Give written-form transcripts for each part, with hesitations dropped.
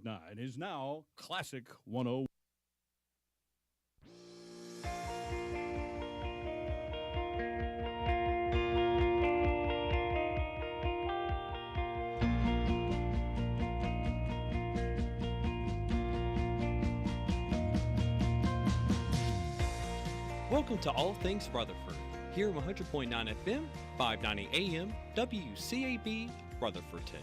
101.9 is now Classic 101. Welcome to All Things Rutherford, here on 100.9 FM, 590 AM, WCAB Rutherfordton.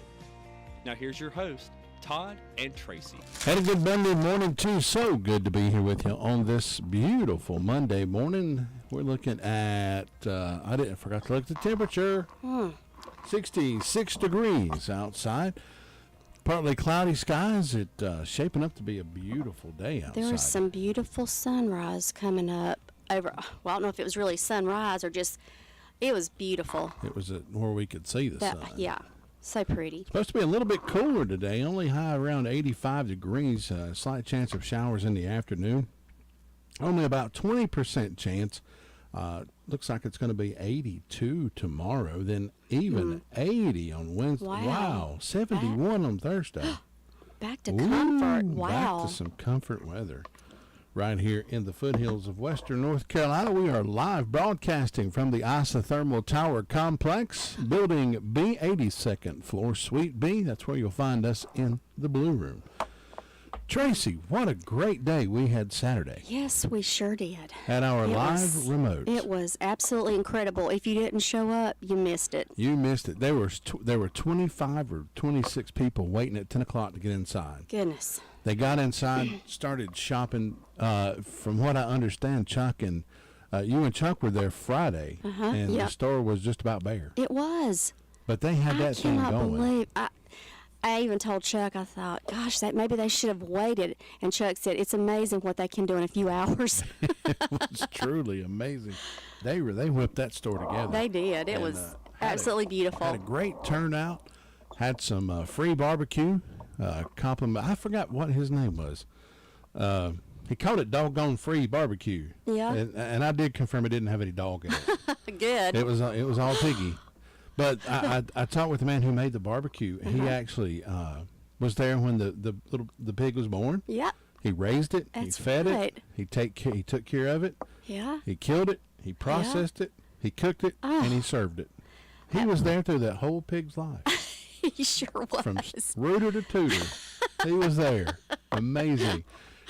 Now here's your host, Todd and Tracy. Had a good Monday morning, too. So good to be here with you on this beautiful Monday morning. We're looking at, I forgot to look at the temperature, 66 degrees outside. Partly cloudy skies. It's shaping up to be a beautiful day outside. There was some beautiful sunrise coming up over, well, I don't know if it was really sunrise or just, it was beautiful. It was where we could see the sun. Yeah, so pretty. Supposed to be a little bit cooler today, only high around 85 degrees, slight chance of showers in the afternoon. Only about 20% chance. Looks like it's going to be 82 tomorrow, then even 80 on Wednesday. Wow, 71 on Thursday. Back to comfort. Wow. Back to some comfort weather. Right here in the foothills of western North Carolina, we are live broadcasting from the Isothermal Tower Complex, building B, 82nd floor, Suite B. That's where you'll find us in the Blue Room. Tracy, what a great day we had Saturday. Yes, we sure did. At our live remote. It was absolutely incredible. If you didn't show up, you missed it. You missed it. There were 25 or 26 people waiting at 10 o'clock to get inside. Goodness. They got inside, started shopping. From what I understand, Chuck and you and Chuck were there Friday, and the store was just about bare. It was. But they had that thing going. I cannot believe. I even told Chuck, I thought, gosh, that maybe they should have waited. And Chuck said, it's amazing what they can do in a few hours. It was truly amazing. They whipped that store together. They did. It was absolutely beautiful. Had a great turnout. Had some free barbecue. Compliment. I forgot what his name was. He called it doggone free barbecue. Yeah. And I did confirm it didn't have any dog in it. Good. It was all piggy. But I talked with the man who made the barbecue. He actually was there when the pig was born. Yeah. He raised it. That's he fed right. it. He took care of it. Yeah. He killed it. He processed it. He cooked it, and he served it. He was there through that whole pig's life. He sure was. From rooter to tutor, he was there. Amazing.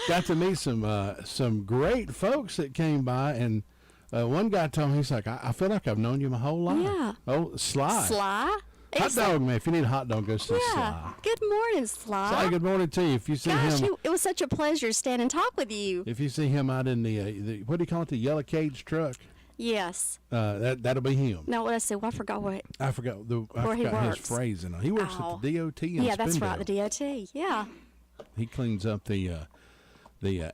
Got to meet some great folks that came by, and one guy told me, he's like, I feel like I've known you my whole life. Yeah. Oh, Sly. Sly? Hot dog, man. If you need a hot dog, go see Sly. Good morning, Sly. Sly, good morning to you. If you see him, it was such a pleasure to stand and talk with you. If you see him out in the what do you call it, the yellow cage truck? Yes. That'll be him. No, let's see. Well, I forgot where he works. His phrasing. He works at the DOT in Yeah, that's Spindale. right, the DOT. Yeah. He cleans up the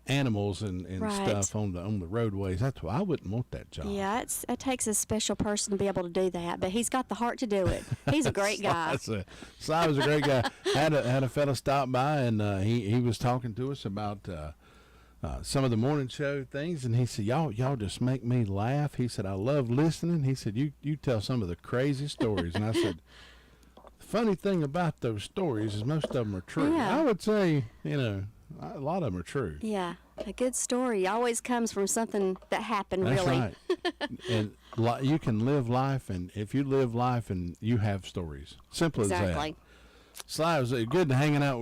animals and stuff on the roadways. That's why I wouldn't want that job. Yeah, it takes a special person to be able to do that, but he's got the heart to do it. He's a great guy. Sly was a great guy. Had a fella stop by, and he was talking to us about some of the morning show things, and he said, y'all just make me laugh. He said, I love listening. He said, you tell some of the crazy stories. And I said, the funny thing about those stories is most of them are true. Yeah. I would say, a lot of them are true. Yeah, a good story always comes from something that happened. That's really. Right. And you can live life, and if you live life, and you have stories. Simple as that. Exactly. Sly, was good hanging out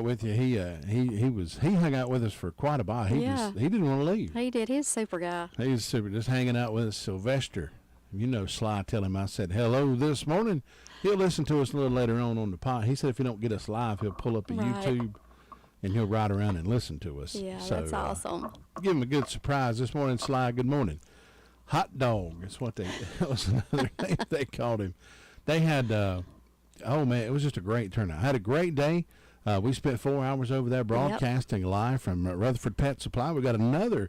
with you. He hung out with us for quite a while. He didn't want to leave. He did. He's a super guy. He's super, just hanging out with us. Sylvester, Sly, tell him I said hello this morning. He'll listen to us a little later on the pod. He said if you don't get us live, he'll pull up a YouTube and he'll ride around and listen to us. Yeah, so, that's awesome. Give him a good surprise this morning, Sly. Good morning. Hot dog is what that was another name they called him. They had, oh man, it was just a great turnout. I had a great day. We spent 4 hours over there broadcasting live from Rutherford Pet Supply. We got another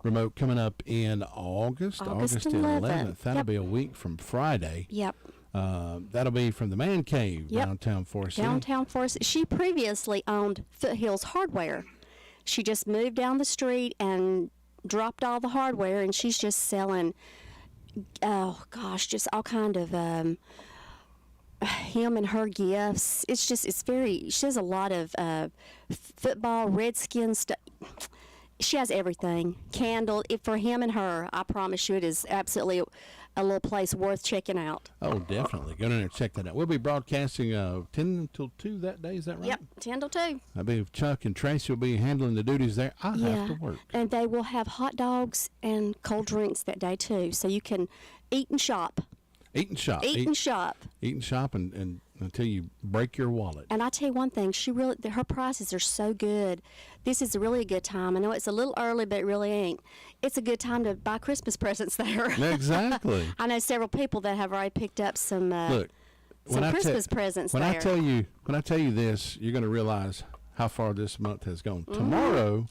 remote coming up in August 11th. That'll be a week from Friday. Yep. That'll be from the Man Cave, downtown Forest City. Downtown Forest. She previously owned Foothills Hardware. She just moved down the street and dropped all the hardware, and she's just selling, just all kind of him and her gifts. She has a lot of football, Redskin stuff. She has everything. Candle. For him and her, I promise you, it is absolutely a little place worth checking out. Oh, definitely. Go in there and check that out. We'll be broadcasting 10 until 2 that day. Is that right? Yep, 10 till 2. I believe Chuck and Tracy will be handling the duties there. I have to work. And they will have hot dogs and cold drinks that day, too. So you can eat and shop. Eat and shop. Eat and shop. Eat and shop and until you break your wallet. And I tell you one thing, her prices are so good. This is really a good time. I know it's a little early, but it really ain't. It's a good time to buy Christmas presents there. Exactly. I know several people that have already picked up some Christmas presents when there. When I tell you this, you're going to realize how far this month has gone. Tomorrow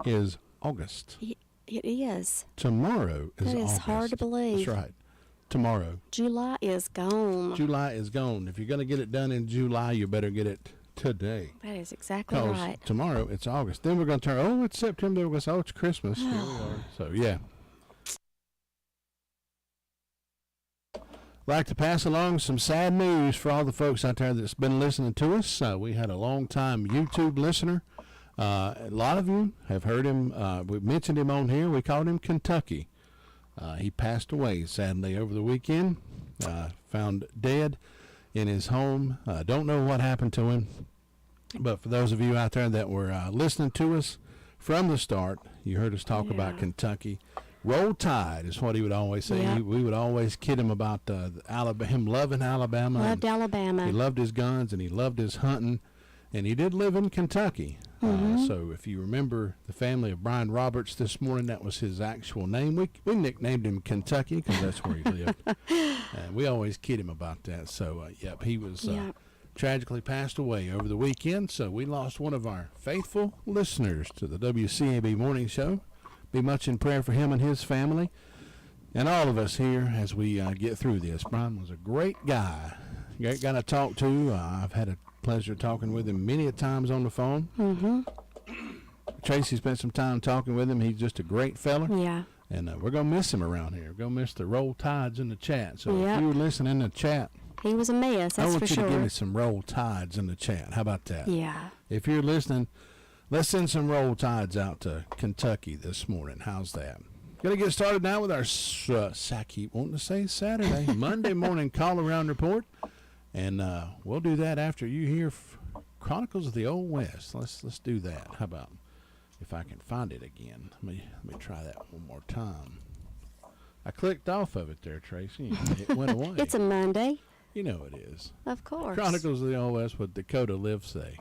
is August. It is. Tomorrow is August. That is hard to believe. That's right. Tomorrow. July is gone. July is gone. If you're going to get it done in July, you better get it today. That is exactly right. Tomorrow it's August. Then we're going to turn, it's September. We're going to say, it's Christmas. Here we are. So, yeah. Like to pass along some sad news for all the folks out there that's been listening to us. We had a long-time YouTube listener. A lot of you have heard him. We mentioned him on here. We called him Kentucky. He passed away, sadly, over the weekend. Found dead in his home. Don't know what happened to him. But for those of you out there that were listening to us from the start, you heard us talk about Kentucky. Roll Tide is what he would always say. Yep. We would always kid him about him loving Alabama. Loved Alabama. He loved his guns and he loved his hunting. And he did live in Kentucky. So if you remember the family of Brian Roberts this morning, that was his actual name. We nicknamed him Kentucky because that's where he lived. And we always kid him about that. So, he was tragically passed away over the weekend. So we lost one of our faithful listeners to the WCAB Morning Show. Be much in prayer for him and his family and all of us here as we get through this. Brian was a great guy. Great guy to talk to. I've had a pleasure talking with him many a times on the phone. Tracy spent some time talking with him. He's just a great fella. Yeah. And we're going to miss him around here. We're going to miss the Roll Tides in the chat. So if you were listening in the chat, he was a mess, that's for sure. I want you to give me some Roll Tides in the chat. How about that? Yeah. If you're listening, let's send some Roll Tides out to Kentucky this morning. How's that? Going to get started now with our keep wanting to say Saturday, Monday morning call-around report. And we'll do that after you hear Chronicles of the Old West. Let's do that. How about if I can find it again? Let me try that one more time. I clicked off of it there, Tracy. It went away. It's a Monday. You know it is. Of course. Chronicles of the Old West, what Dakota Live say.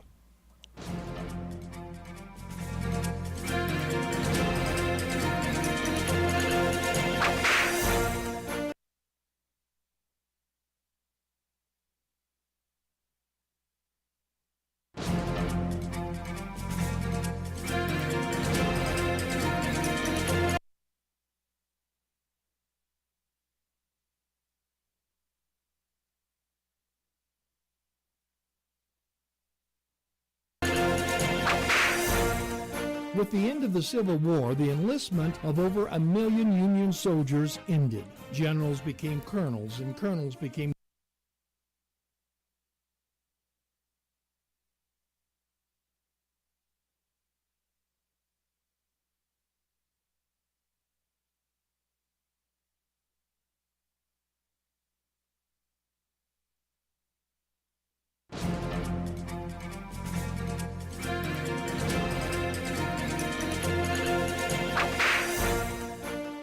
With the end of the Civil War, the enlistment of over 1 million Union soldiers ended. Generals became colonels, and colonels became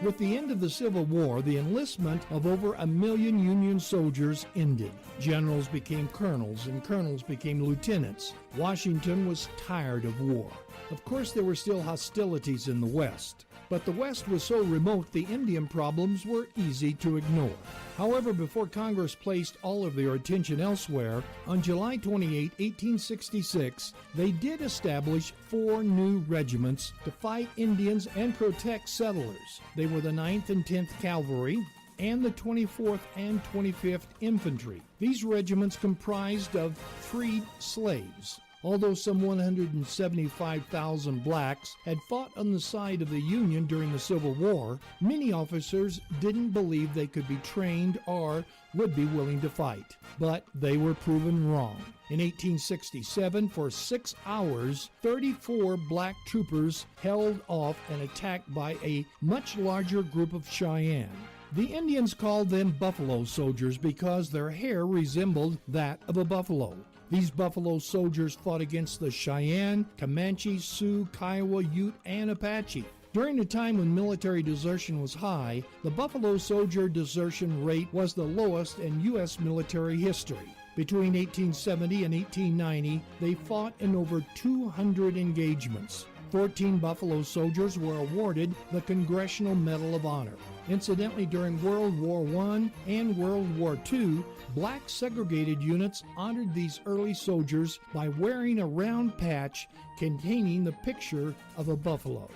With the end of the Civil War, the enlistment of over 1 million Union soldiers ended. Generals became colonels, and colonels became lieutenants. Washington was tired of war. Of course, there were still hostilities in the West, but the West was so remote the Indian problems were easy to ignore. However, before Congress placed all of their attention elsewhere, on July 28, 1866, they did establish 4 new regiments to fight Indians and protect settlers. They were the 9th and 10th Cavalry and the 24th and 25th Infantry. These regiments comprised of freed slaves. Although some 175,000 blacks had fought on the side of the Union during the Civil War, many officers didn't believe they could be trained or would be willing to fight. But they were proven wrong. In 1867, for 6 hours, 34 black troopers held off an attack by a much larger group of Cheyenne. The Indians called them buffalo soldiers because their hair resembled that of a buffalo. These buffalo soldiers fought against the Cheyenne, Comanche, Sioux, Kiowa, Ute, and Apache. During a time when military desertion was high, the buffalo soldier desertion rate was the lowest in U.S. military history. Between 1870 and 1890, they fought in over 200 engagements. 14 Buffalo soldiers were awarded the Congressional Medal of Honor. Incidentally, during World War I and World War II, black segregated units honored these early soldiers by wearing a round patch containing the picture of a buffalo.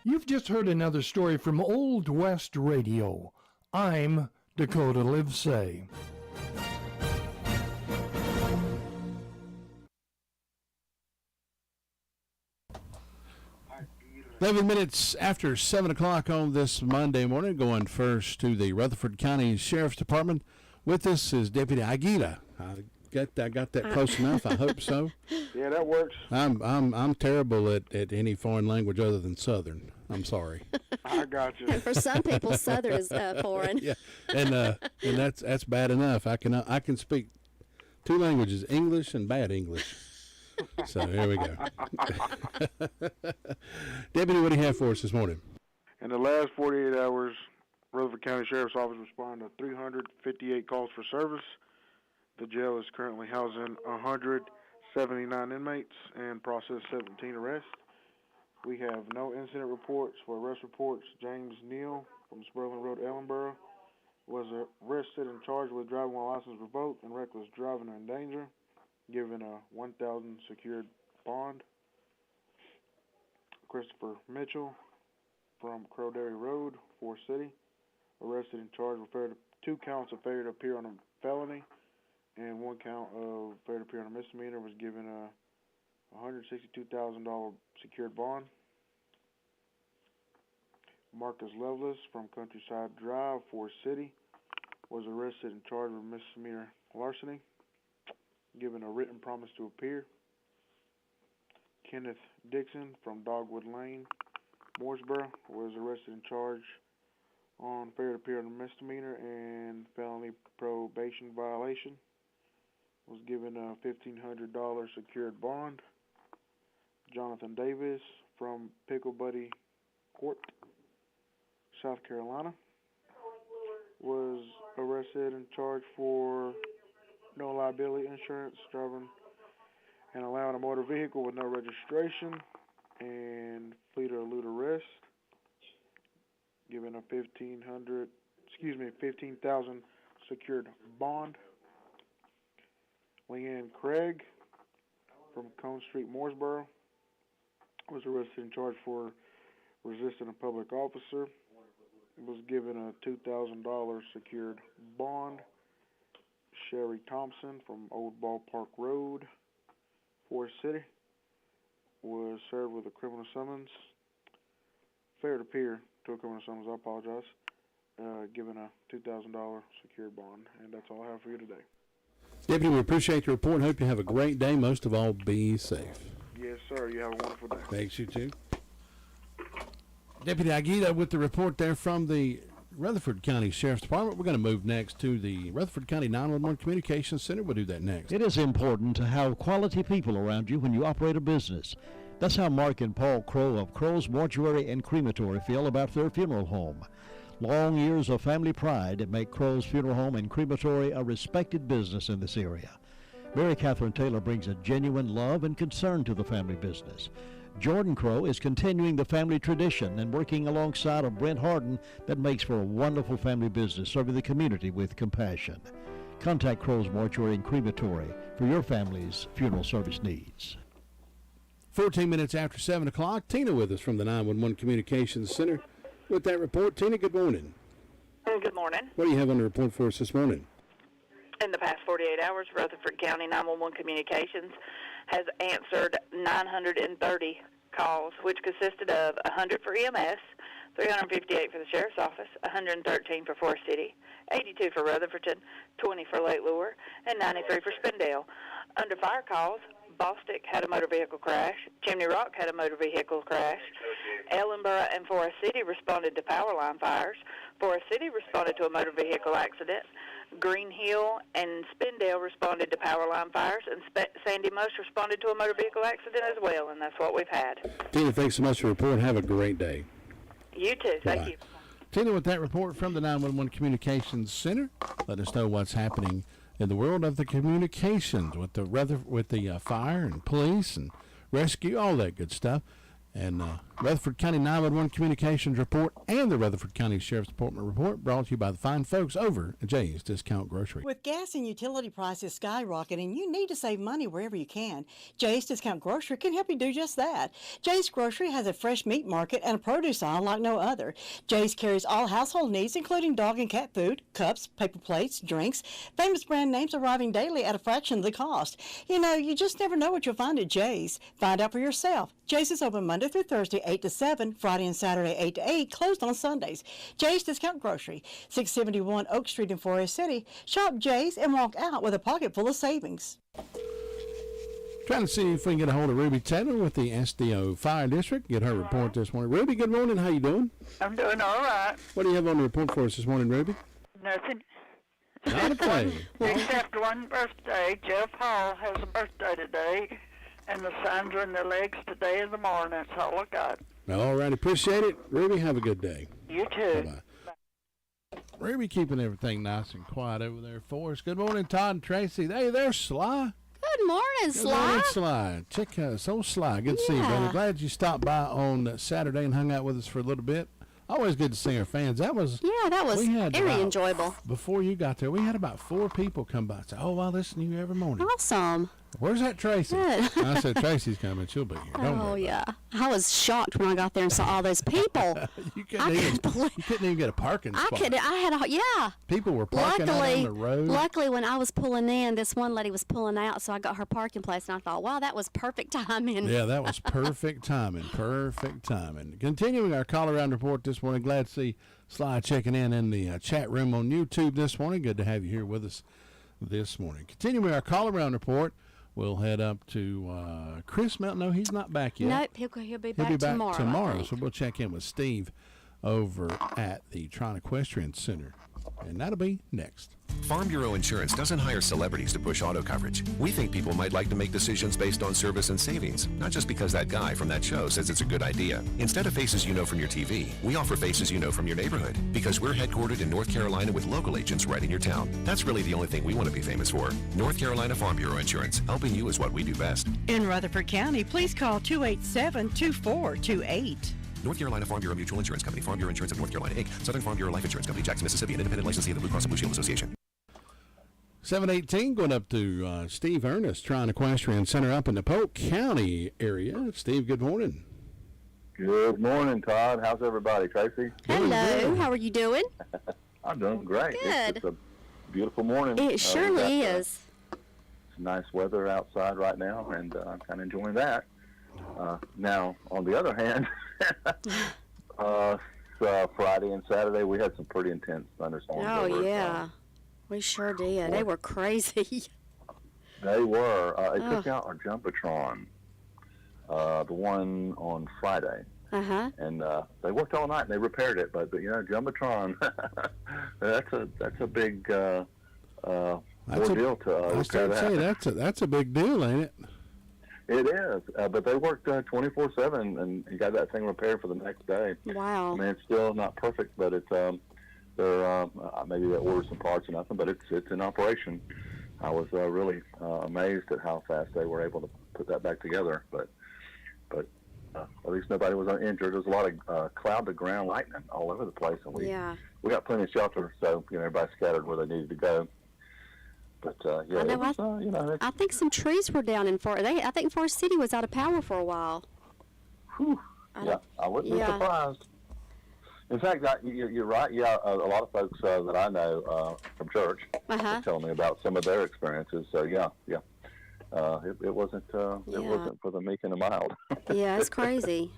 You've just heard another story from Old West Radio. I'm Dakota Livesay. 11 minutes after 7 o'clock on this Monday morning, going first to the Rutherford County Sheriff's Department. With us is Deputy Aguila. I got that close enough. I hope so. Yeah, that works. I'm terrible at any foreign language other than Southern. I'm sorry. I got you. And for some people, Southern is foreign. Yeah, and that's bad enough. I can speak 2 languages, English and bad English. So here we go. Deputy, what do you have for us this morning? In the last 48 hours, Rutherford County Sheriff's Office responded to 358 calls for service. The jail is currently housing 179 inmates and processed 17 arrests. We have no incident reports. For arrest reports, James Neal from Spurling Road, Ellenboro, was arrested and charged with driving while license revoked and reckless driving and danger, given a $1,000 secured bond. Christopher Mitchell from Crowderry Road, Forest City, arrested and charged with 2 counts of failure to appear on a felony and 1 count of failure to appear on a misdemeanor, was given a $162,000 secured bond. Marcus Lovelace from Countryside Drive, Forest City, was arrested and charged with misdemeanor larceny, given a written promise to appear. Kenneth Dixon from Dogwood Lane, Mooresboro, was arrested and charged on failure to appear on a misdemeanor and felony probation violation, was given a $1,500 secured bond. Jonathan Davis from Pickle Buddy Court, South Carolina, was arrested and charged for no liability insurance, driving and allowing a motor vehicle with no registration, and fleet or elude arrest, given a $15,000 secured bond. Leanne Craig from Cone Street, Mooresboro, was arrested and charged for resisting a public officer, was given a $2,000 secured bond. Sherry Thompson from Old Ballpark Road, Forest City, was served with a criminal summons, failure to appear to a criminal summons, I apologize, given a $2,000 secured bond. And that's all I have for you today. Deputy, we appreciate your report and hope you have a great day. Most of all, be safe. Yes, sir. You have a wonderful day. Thanks, you too. Deputy Aguila with the report there from the Rutherford County Sheriff's Department. We're going to move next to the Rutherford County 911 Communications Center. We'll do that next. It is important to have quality people around you when you operate a business. That's how Mark and Paul Crow of Crow's Mortuary and Crematory feel about their funeral home. Long years of family pride make Crow's Funeral Home and Crematory a respected business in this area. Mary Catherine Taylor brings a genuine love and concern to the family business. Jordan Crow is continuing the family tradition and working alongside of Brent Harden that makes for a wonderful family business serving the community with compassion. Contact Crow's Mortuary and Crematory for your family's funeral service needs. 14 minutes after 7 o'clock, Tina with us from the 911 Communications Center with that report. Tina, good morning. Good morning. What do you have on the report for us this morning? In the past 48 hours, Rutherford County 911 Communications has answered 930 calls, which consisted of 100 for EMS, 358 for the Sheriff's Office, 113 for Forest City, 82 for Rutherfordton, 20 for Lake Lure, and 93 for Spindale. Under fire calls, Bostic had a motor vehicle crash, Chimney Rock had a motor vehicle crash, Ellenborough and Forest City responded to power line fires, Forest City responded to a motor vehicle accident, Green Hill and Spindale responded to power line fires, and Sandy Most responded to a motor vehicle accident as well, and that's what we've had. Tina, thanks so much for the report. Have a great day. You too. Thank you. Tina with that report from the 911 Communications Center. Let us know what's happening in the world of the communications with the fire and police and rescue, all that good stuff. And Rutherford County 911 Communications Report and the Rutherford County Sheriff's Department Report brought to you by the fine folks over at Jay's Discount Grocery. With gas and utility prices skyrocketing, you need to save money wherever you can. Jay's Discount Grocery can help you do just that. Jay's Grocery has a fresh meat market and a produce aisle like no other. Jay's carries all household needs, including dog and cat food, cups, paper plates, drinks, famous brand names arriving daily at a fraction of the cost. You know, you just never know what you'll find at Jay's. Find out for yourself. Jay's is open Monday through Thursday, 8 to 7, Friday and Saturday, 8 to 8, closed on Sundays. Jay's Discount Grocery, 671 Oak Street in Forest City. Shop Jay's and walk out with a pocket full of savings. Trying to see if we can get a hold of Ruby Taylor with the SDO Fire District, get her report this morning. Ruby, good morning. How you doing? I'm doing all right. What do you have on the report for us this morning, Ruby? Nothing. Not a thing. Except one birthday. Jeff Hall has a birthday today, and the signs are in the legs today in the morning. That's all I got. All right, appreciate it. Ruby, have a good day. You too. Bye-bye. Ruby keeping everything nice and quiet over there for us. Good morning, Todd and Tracy. Hey, there's Sly. Good morning, Sly. Good morning, Sly. Check out so Sly. Good to see you, brother. Glad you stopped by on Saturday and hung out with us for a little bit. Always good to see our fans. That was very enjoyable. Before you got there, we had about 4 people come by and say, "Oh, I listen to you every morning." Awesome. Where's that Tracy? Good. I said, Tracy's coming. She'll be here. Don't worry yeah. I was shocked when I got there and saw all those people. You couldn't even get a parking spot. People were parking out on the road. Luckily, when I was pulling in, this one lady was pulling out, so I got her parking place, and I thought, wow, that was perfect timing. Yeah, that was perfect timing. Perfect timing. Continuing our call-around report this morning, glad to see Sly checking in the chat room on YouTube this morning. Good to have you here with us this morning. Continuing our call-around report, we'll head up to Chris Melton. No, he's not back yet. Nope, he'll be back tomorrow. So we'll check in with Steve over at the Trine Equestrian Center, and that'll be next. Farm Bureau Insurance doesn't hire celebrities to push auto coverage. We think people might like to make decisions based on service and savings, not just because that guy from that show says it's a good idea. Instead of faces you know from your TV, we offer faces you know from your neighborhood, because we're headquartered in North Carolina with local agents right in your town. That's really the only thing we want to be famous for. North Carolina Farm Bureau Insurance. Helping you is what we do best. In Rutherford County, please call 287-2428. North Carolina Farm Bureau Mutual Insurance Company, Farm Bureau Insurance of North Carolina, Inc., Southern Farm Bureau Life Insurance Company, Jackson, Mississippi, an independent licensee of the Blue Cross and Blue Shield Association. 718, going up to Steve Ernest, Trine Equestrian Center up in the Polk County area. Steve, good morning. Good morning, Todd. How's everybody? Tracy? Hello. How are you doing? I'm doing great. Good. It's a beautiful morning. It surely is. It's nice weather outside right now, and I'm kind of enjoying that. Now, on the other hand, Friday and Saturday, we had some pretty intense thunderstorms. Oh, yeah. We sure did. They were crazy. They were. It took out our Jumbotron, the one on Friday. Uh-huh. And they worked all night and they repaired it. But you know, Jumbotron, that's a big ordeal to that's a big deal, ain't it? It is, but they worked 24/7 and got that thing repaired for the next day. Wow. I mean, it's still not perfect, but it's they're maybe they ordered some parts or nothing, but it's in operation. I was really amazed at how fast they were able to put that back together. But at least nobody was injured. There was a lot of cloud to ground lightning all over the place, and we got plenty of shelter, so everybody scattered where they needed to go. But I think some trees were down in Forest. I think Forest City was out of power for a while. Whew. I wouldn't be surprised. In fact, you're right. Yeah, a lot of folks that I know from church are telling me about some of their experiences. So yeah, it wasn't for the meek and the mild. Yeah, it's crazy.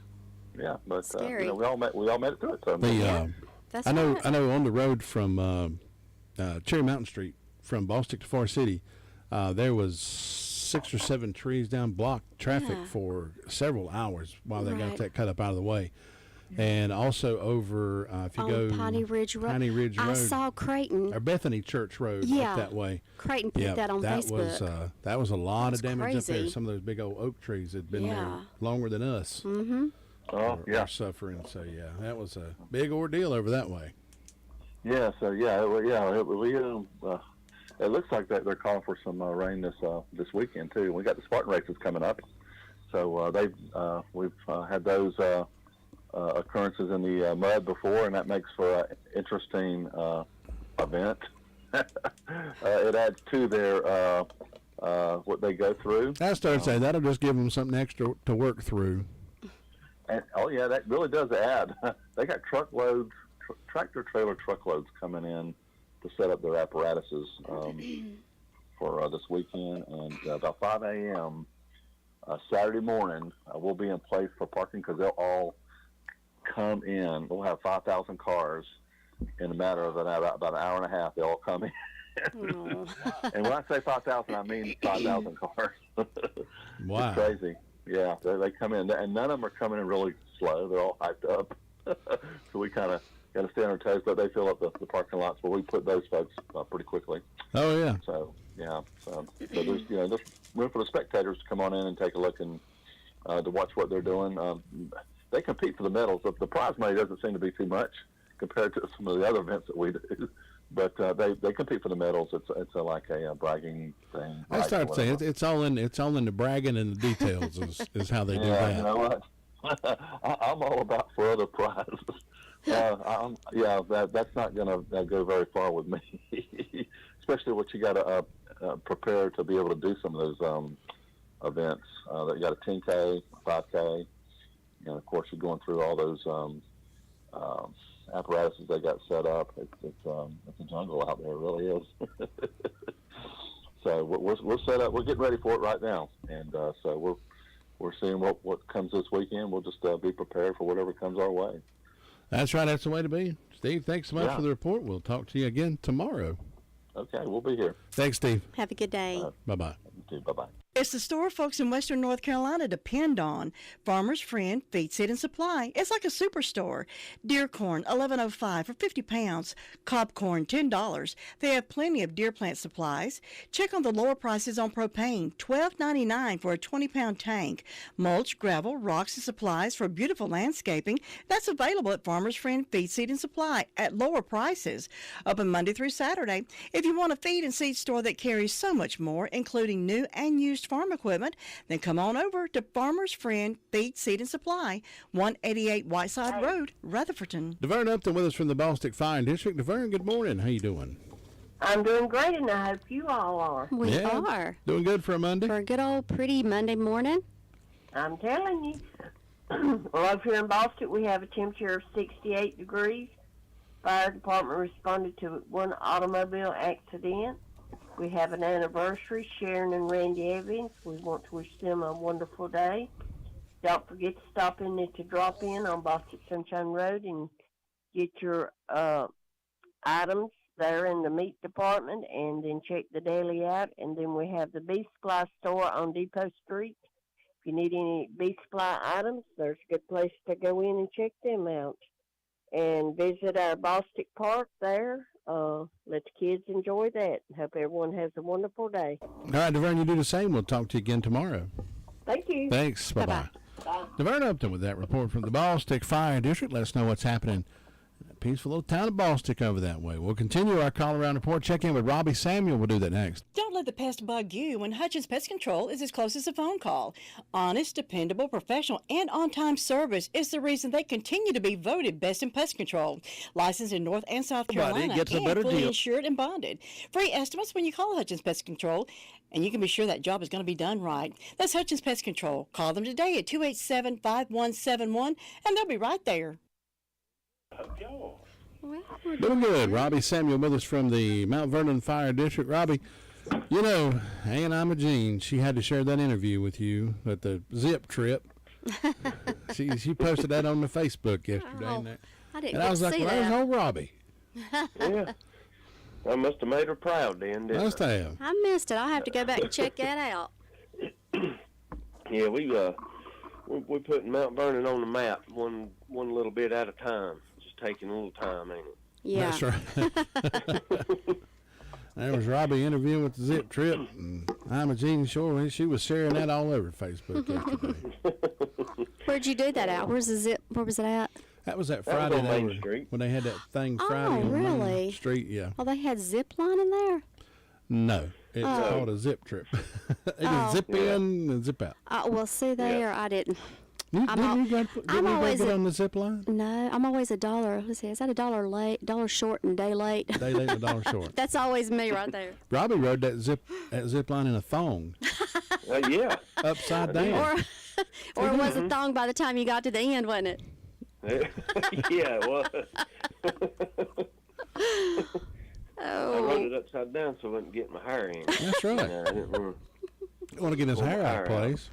Yeah, but Scary. we all made it through it. So That's I know right. on the road from Cherry Mountain Street from Bostic to Forest City, there was 6 or 7 trees down, blocked traffic for several hours while they got that cut up out of the way. And also over, if you go Piney Ridge Road. I saw Creighton. Or Bethany Church Road up that way. Creighton put that on Facebook. That was a lot of damage up there. crazy. Some of those big old oak trees had been there longer than us. Mm-hmm. Are suffering. So, that was a big ordeal over that way. Yeah, so it looks like that they're calling for some rain this weekend too. We got the Spartan races coming up, so we've had those occurrences in the mud before, and that makes for an interesting event. It adds to their what they go through. I started to say that'll just give them something extra to work through. And that really does add. They got truckloads, tractor trailer truckloads coming in to set up their apparatuses for this weekend. And about 5 a.m. Saturday morning, we'll be in place for parking because they'll all come in. We'll have 5,000 cars in a matter of about an hour and a half. They'll all come in. And when I say 5,000, I mean 5,000 cars. Wow. It's crazy. Yeah, they come in, and none of them are coming in really slow. They're all hyped up. So we kind of got to stay on our toes, but they fill up the parking lots, but we put those folks pretty quickly. Oh, yeah. So there's there's room for the spectators to come on in and take a look and to watch what they're doing. They compete for the medals. The prize money doesn't seem to be too much compared to some of the other events that we do. But they compete for the medals. It's like a bragging thing. I started saying it's all in the bragging and the details is how they do that. You know what? I'm all about for other prizes. That's not going to go very far with me. Especially what you got to prepare to be able to do some of those events. That you got a 10K, 5K, and of course you're going through all those apparatuses they got set up. It's a jungle out there. It really is. So we're set up. We're getting ready for it right now, and so we're seeing what comes this weekend. We'll just be prepared for whatever comes our way. That's right. That's the way to be. Steve, thanks so much for the report. We'll talk to you again tomorrow. Okay, we'll be here. Thanks, Steve. Have a good day. Bye-bye. You too. Bye-bye. It's the store folks in Western North Carolina depend on. Farmer's Friend Feed, Seed, and Supply. It's like a superstore. Deer corn, $11.05 for 50 pounds. Cob corn, $10. They have plenty of deer plant supplies. Check on the lower prices on propane, $12.99 for a 20-pound tank. Mulch, gravel, rocks, and supplies for beautiful landscaping. That's available at Farmer's Friend Feed, Seed, and Supply at lower prices. Open Monday through Saturday. If you want a feed and seed store that carries so much more, including new and used farm equipment, then come on over to Farmer's Friend Feed, Seed, and Supply, 188 Whiteside Road, Rutherfordton. DeVern Upton with us from the Bostic Fire District. DeVern, good morning. How you doing? I'm doing great, and I hope you all are. We are. Doing good for a Monday? For a good old pretty Monday morning. I'm telling you. Well, up here in Boston, we have a temperature of 68 degrees. Fire department responded to one automobile accident. We have an anniversary, Sharon and Randy Evans. We want to wish them a wonderful day. Don't forget to stop in there to drop in on Boston Sunshine Road and get your items there in the meat department, and then check the deli out. And then we have the Beef Supply store on Depot Street. If you need any beef supply items, there's a good place to go in and check them out. And visit our Bostic Park there. Let the kids enjoy that. Hope everyone has a wonderful day. All right, DeVern, you do the same. We'll talk to you again tomorrow. Thank you. Thanks. Bye-bye. Bye. DeVern Upton with that report from the Bostic Fire District. Let us know what's happening in that peaceful little town of Bostic over that way. We'll continue our call around report. Check in with Robbie Samuel. We'll do that next. Don't let the pest bug you when Hutchins Pest Control is as close as a phone call. Honest, dependable, professional, and on-time service is the reason they continue to be voted best in pest control. Licensed in North and South Carolina gets a and better fully deal. insured and bonded. Free estimates when you call Hutchins Pest Control, and you can be sure that job is going to be done right. That's Hutchins Pest Control. Call them today at 287-5171, and they'll be right there. Doing good. Robbie Samuel with us from the Mount Vernon Fire District. Robbie, You know, Aunt Ima Jean, she had to share that interview with you at the Zip trip. she posted that on the Facebook yesterday. Oh, I didn't and I was like, see where's that. old Robbie? Yeah. I must have made her proud then, didn't Must I? have. I missed it. I'll have to go back and check that out. Yeah, we putting Mount Vernon on the map one little bit at a time. Just taking a little time, ain't it? Yeah. That's right. There was Robbie interviewing with the Zip trip, and Ima Jean Shore. She was sharing that all over Facebook yesterday. Where'd you do that at? Where's the Zip? Where was it at? That was that That was Friday on they Main were- Street. when they had that thing Friday on really? Main Street. Yeah. Oh, they had zip line in there? No, it's Oh. called a Zip trip. It Oh. is zip in and zip out. Well, see there, I didn't. Didn't you go always get on the zip line? No, I'm always a dollar. Let's see, is that a dollar late, dollar short, and day late? Day late and a dollar short. That's always me right there. Robbie rode that zip line in a thong. Yeah. Upside down. Or it was a thong by the time you got to the end, wasn't it? Yeah, it was. Oh. I wrote it upside down so I wouldn't get my hair in. That's right. I didn't want You want to get his hair out of place.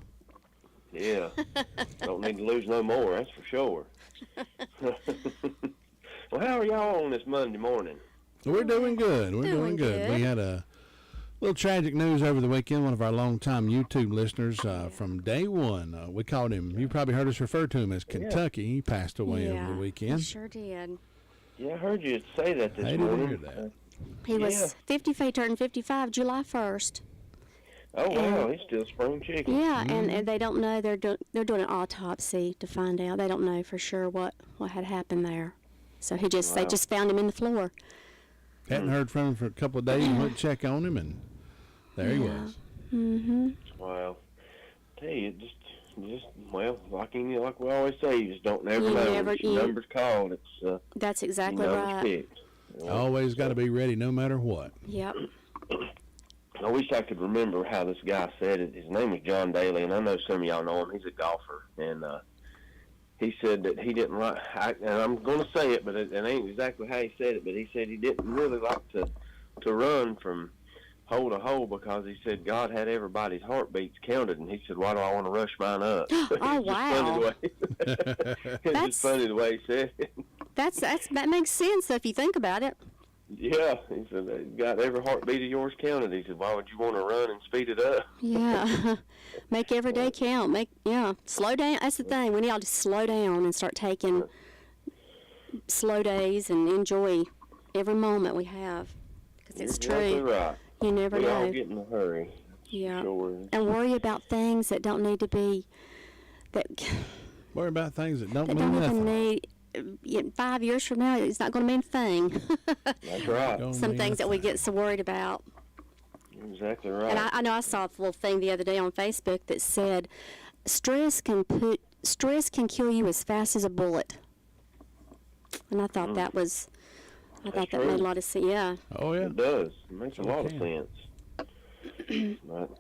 Yeah. Don't need to lose no more, that's for sure. Well, how are y'all on this Monday morning? We're doing good. We're doing good. We had a little tragic news over the weekend. One of our longtime YouTube listeners from day one, we called him, you probably heard us refer to him as Kentucky. He passed away over the weekend. He sure did. Yeah, I heard you say that this Hated morning. to hear that. He was 55, turned 55 July 1st. Oh, wow, he's still spring chicken. Yeah, and they don't know. They're doing an autopsy to find out. They don't know for sure what had happened there. So they just found him in the floor. Hadn't heard from him for a couple of days. Went to check on him, and there he was. Mm-hmm. Wow. Tell you, just well, like we always say, you just don't never You know. never- It's your numbers called. It's That's exactly your numbers right. picked. Always got to be ready no matter what. Yep. I wish I could remember how this guy said it. His name was John Daly, and I know some of y'all know him. He's a golfer, and he said that he didn't like, and I'm going to say it, but it ain't exactly how he said it, but he said he didn't really like to run from hole to hole because he said God had everybody's heartbeats counted, and he said, why do I want to rush mine up? Oh, wow. It's just funny the way he said it. That makes sense if you think about it. Yeah, he said, got every heartbeat of yours counted. He said, why would you want to run and speed it up? Yeah. Make every day count. Slow down. That's the thing. We need all to slow down and start taking slow days and enjoy every moment we have. Because it's Exactly true. right. You never we know. all get in a hurry. Yeah. Sure. And worry about things that don't need to be, Worry about things that don't that mean don't nothing. even need. 5 years from now, it's not going to mean a thing. That's right. Some things that we get so worried about. Exactly right. And I know I saw a little thing the other day on Facebook that said, stress can kill you as fast as a bullet. And I thought that was, that made a lot of sense. Yeah. Oh yeah. It does. It makes a lot of sense. But,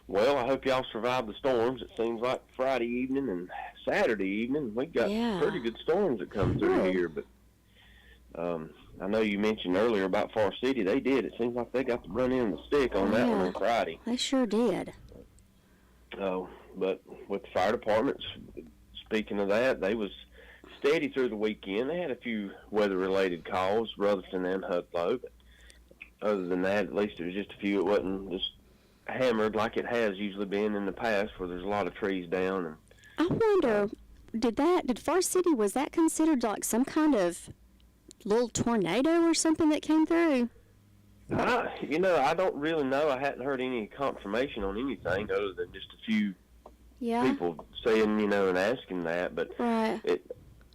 well, I hope y'all survived the storms. It seems like Friday evening and Saturday evening we got pretty good storms that come through here. But I know you mentioned earlier about Far City. They did. It seems like they got the run in the stick on that one on Friday. They sure did. But with the fire departments, speaking of that, they was steady through the weekend. They had a few weather-related calls, Rutherford and Hudlow. But other than that, at least it was just a few. It wasn't just hammered like it has usually been in the past, where there's a lot of trees down. And I wonder, did Far City, was that considered like some kind of little tornado or something that came through? I don't really know. I hadn't heard any confirmation on anything other than just a few people saying, and asking that. But it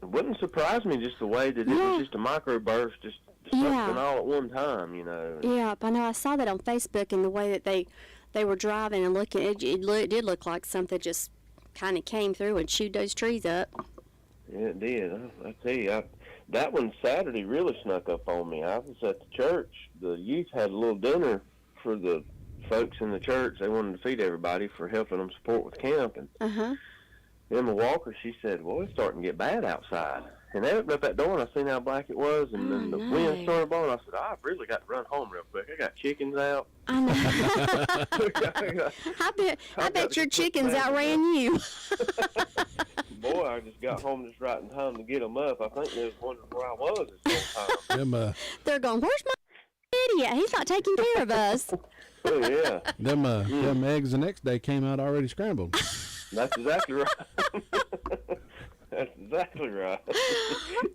wouldn't surprise me just the way that it was just a microburst, just something all at one time, Yeah, I know. I saw that on Facebook, and the way that they were driving and looking, it did look like something just kind of came through and chewed those trees up. Yeah, it did. I tell you, that one Saturday really snuck up on me. I was at the church. The youth had a little dinner for the folks in the church. They wanted to feed everybody for helping them support with camp. And Emma Walker, she said, well, it's starting to get bad outside. And they opened up that door, and I seen how black it was, and then the wind started blowing. I said, I've really got to run home real quick. I got chickens out. I know. I bet your chickens outran you. Boy, I just got home just right in time to get them up. I think they was wondering where I was at some time. They're going, where's my idiot? He's not taking care of us. Oh, yeah. Them eggs the next day came out already scrambled. That's exactly right. That's exactly right.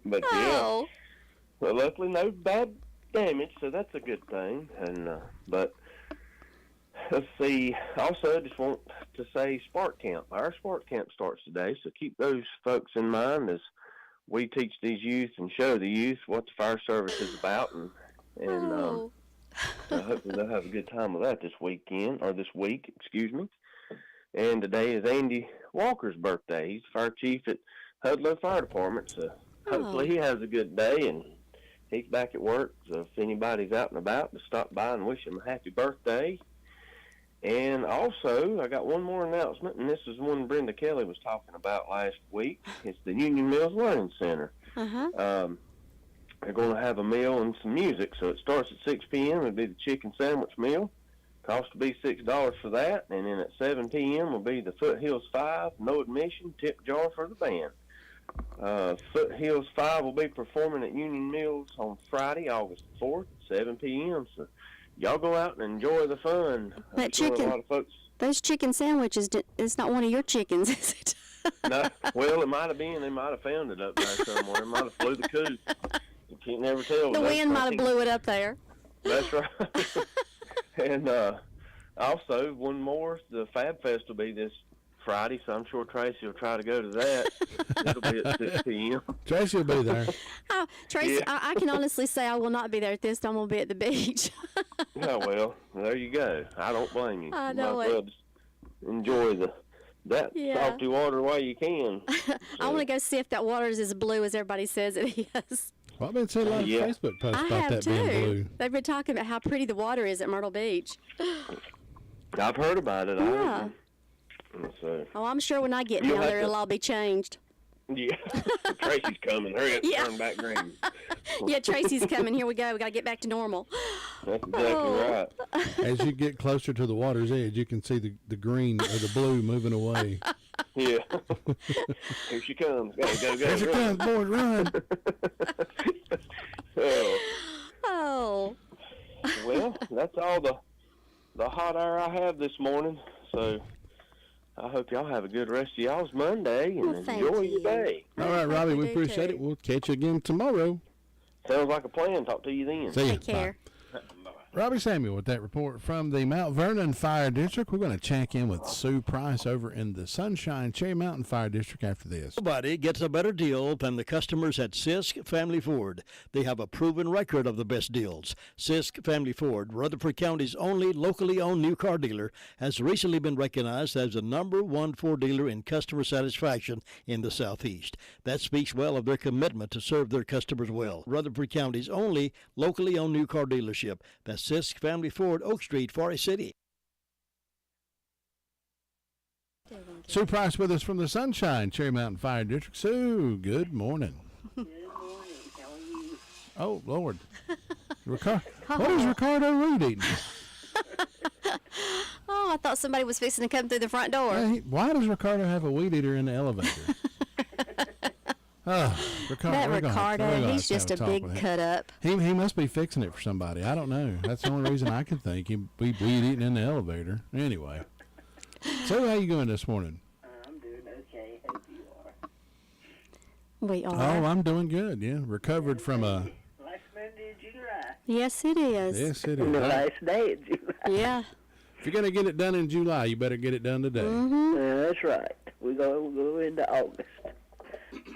But yeah, well, luckily no bad damage, so that's a good thing. And but let's see. Also, I just want to say Spark Camp. Our Spark Camp starts today, so keep those folks in mind as we teach these youth and show the youth what the fire service is about, and hopefully they'll have a good time with that this week, excuse me. And today is Andy Walker's birthday. He's the fire chief at Hudlow Fire Department, so hopefully he has a good day, and he's back at work, so if anybody's out and about, to stop by and wish him a happy birthday. And also, I got one more announcement, and this is one Brenda Kelly was talking about last week. It's the Union Mills Learning Center. They're going to have a meal and some music, so it starts at 6 p.m. It'll be the chicken sandwich meal. Cost will be $6 for that, and then at 7 p.m. will be the Foothills 5, no admission, tip jar for the band. Foothills 5 will be performing at Union Mills on Friday, August 4th, at 7 p.m., so y'all go out and enjoy the fun. That chicken, a lot of folks, those chicken sandwiches, it's not one of your chickens, is it? No, well, it might have been. They might have found it up there somewhere. It might have flew the coop. You can't never tell. The wind might have blew it up there. That's right. And also, one more, the Fab Fest will be this Friday, so I'm sure Tracy will try to go to that. It'll be at 6 p.m. Tracy will be there. Tracy, Yeah. I can honestly say I will not be there at this time. I'll be at the beach. Yeah, well, there you go. I don't blame you. I know Might as well just enjoy that salty water while you can. I want to go see if that water is as blue as everybody says it is. Well, I've been seeing a lot of Facebook posts I about have that too. being blue. They've been talking about how pretty the water is at Myrtle Beach. I've heard about it. Yeah. So, Oh, I'm sure when I get You'll down have there, to- it'll all be changed. yeah, Tracy's coming. Hurry up and Yeah. turn back green. Yeah, Tracy's coming. Here we go. We got to get back to normal. That's exactly right. As you get closer to the water's edge, you can see the green or the blue moving away. Yeah. Here she comes. Go. Here she run. comes, boys, run. Oh. Well, that's all the hot air I have this morning. So I hope y'all have a good rest of y'all's Monday and enjoy your day. All right, Robbie, we appreciate it. We'll catch you again tomorrow. Sounds like a plan. Talk to you then. See you. Take care. Robbie Samuel with that report from the Mount Vernon Fire District. We're going to check in with Sue Price over in the Sunshine Cherry Mountain Fire District after this. Nobody gets a better deal than the customers at Sisk Family Ford. They have a proven record of the best deals. Sisk Family Ford, Rutherford County's only locally owned new car dealer, has recently been recognized as the #1 Ford dealer in customer satisfaction in the Southeast. That speaks well of their commitment to serve their customers well. Rutherford County's only locally owned new car dealership. That's Sisk Family Ford, Oak Street, Forest City. Sue Price with us from the Sunshine Cherry Mountain Fire District. Sue, good morning. Good morning. How are you? Oh, Lord. What is Ricardo Reed eating? Oh, I thought somebody was fixing to come through the front door. Why does Ricardo have a weed eater in the elevator? Ricardo, That we're gonna Ricardo, he's have just to a talk big with him. cut up. He must be fixing it for somebody. I don't know. That's the only reason I can think. He'd be weed eating in the elevator. Anyway. So how you going this morning? I'm doing okay. Hope you are. We are. Oh, I'm doing good, yeah. Recovered from a... Last Monday of July. Yes, it is. Yes, it is. The last day of July. Yeah. If you're going to get it done in July, you better get it done today. That's right. We'll go into August.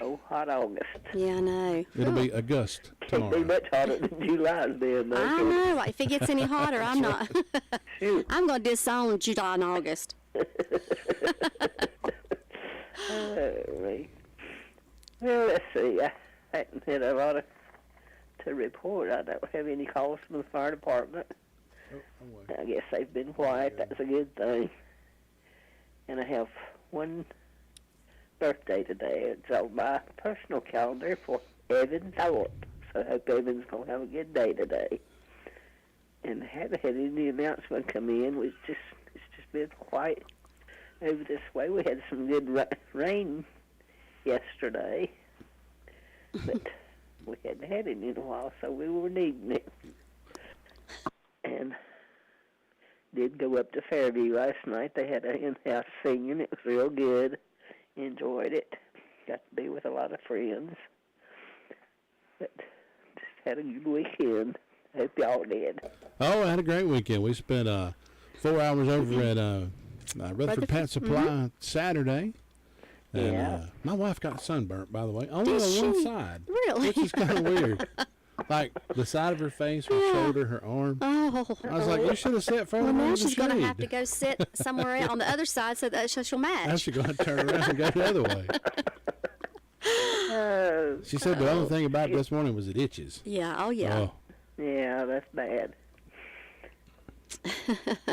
Oh, hot August. Yeah, I know. It'll be August Can't be tomorrow. much hotter than July's been, though. I know. If it gets any hotter, I'm not. I'm going to disown July and August. Well, let's see. I haven't had a lot to report. I don't have any calls from the fire department. I guess they've been quiet. That's a good thing. And I have one birthday today. It's on my personal calendar for Evan Thorpe. So I hope Evan's going to have a good day today. And I haven't had any announcement come in. It's just been quiet over this way. We had some good rain yesterday, but we hadn't had it in a while, so we were needing it. And did go up to Fairview last night. They had an in-house singing. It was real good. Enjoyed it. Got to be with a lot of friends. But just had a good weekend. I hope y'all did. Oh, I had a great weekend. We spent 4 hours over at Rutherford Pet Supply Saturday. And my wife got sunburnt, by the way, only on one side. Really? Which is kind of weird. Like the side of her face, her shoulder, her arm. Oh. I was like, you should have sat further Well, in now the she's shade. going to have to go sit somewhere on the other side so that she'll match. Now she's going to turn around and go the other way. She said the only thing about it this morning was it itches. Yeah, oh yeah. Oh. Yeah, that's bad.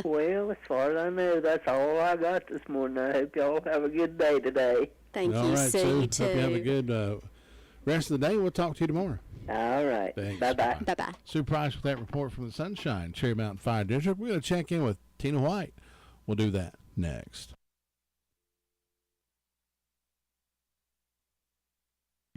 Well, as far as I know, that's all I got this morning. I hope y'all have a good day today. Thank All you, right, Sue. You too. Hope you have a good rest of the day. We'll talk to you tomorrow. All right. Thanks. Bye-bye. Bye-bye. Sue Price with that report from the Sunshine Cherry Mountain Fire District. We're going to check in with Tina White. We'll do that next.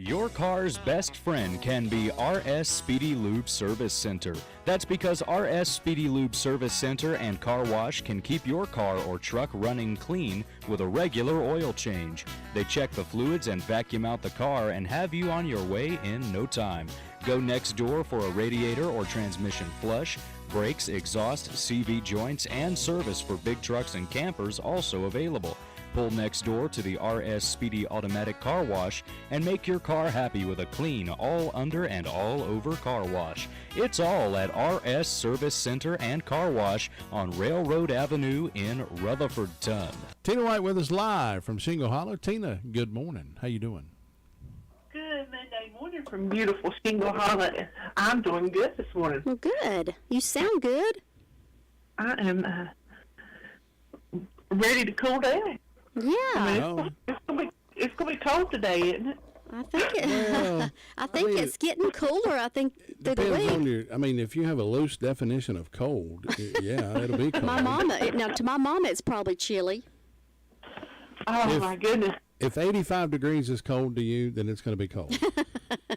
Your car's best friend can be RS Speedy Lube Service Center. That's because RS Speedy Lube Service Center and Car Wash can keep your car or truck running clean with a regular oil change. They check the fluids and vacuum out the car and have you on your way in no time. Go next door for a radiator or transmission flush, brakes, exhaust, CV joints, and service for big trucks and campers also available. Pull next door to the RS Speedy Automatic Car Wash and make your car happy with a clean, all under and all over car wash. It's all at RS Service Center and Car Wash on Railroad Avenue in Rutherfordton. Tina White with us live from Shingle Hollow. Tina, good morning. How you doing? Good Monday morning from beautiful Shingle Hollow. I'm doing good this morning. Well, good. You sound good. I am ready to cool down. Yeah. I mean, it's gonna be cold today, isn't it? I think it. Well, I think it's getting cooler. I think through the Depends on week. your, if you have a loose definition of cold, yeah, it'll be cold. My mama. Now, to my mama, it's probably chilly. Oh, my goodness. If 85 degrees is cold to you, then it's going to be cold.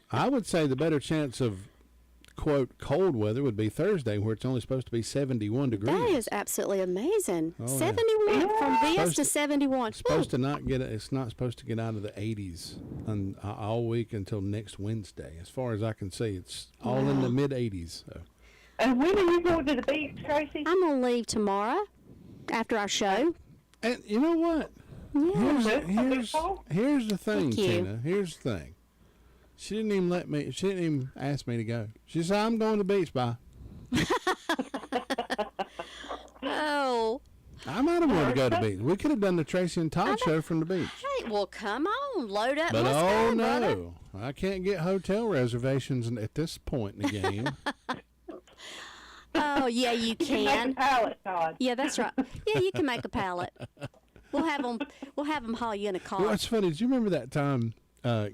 I would say the better chance of, quote, cold weather would be Thursday, where it's only supposed to be 71 degrees. That is absolutely amazing. Oh, 71 from this Supposed to 71. It's supposed to not get. It's not supposed to get out of the 80s all week until next Wednesday. As far as I can see, it's all in the mid 80s. So. And when are you going to the beach, Tracy? I'm going to leave tomorrow after our show. And you know what? Yeah. Here's the thing, Thank you. Tina. Here's the thing. She didn't even let me. She didn't even ask me to go. She said, "I'm going to the beach." Bye. Oh. I might have wanted to go to the beach. We could have done the Tracy and Todd show from the beach. Hey, well, come on, load up. But Let's oh go, no, brother. I can't get hotel reservations at this point in the game. Oh yeah, you can. Make a pallet, Todd. Yeah, that's right. Yeah, you can make a pallet. We'll have them haul you in a car. You know, what's funny? Do you remember that time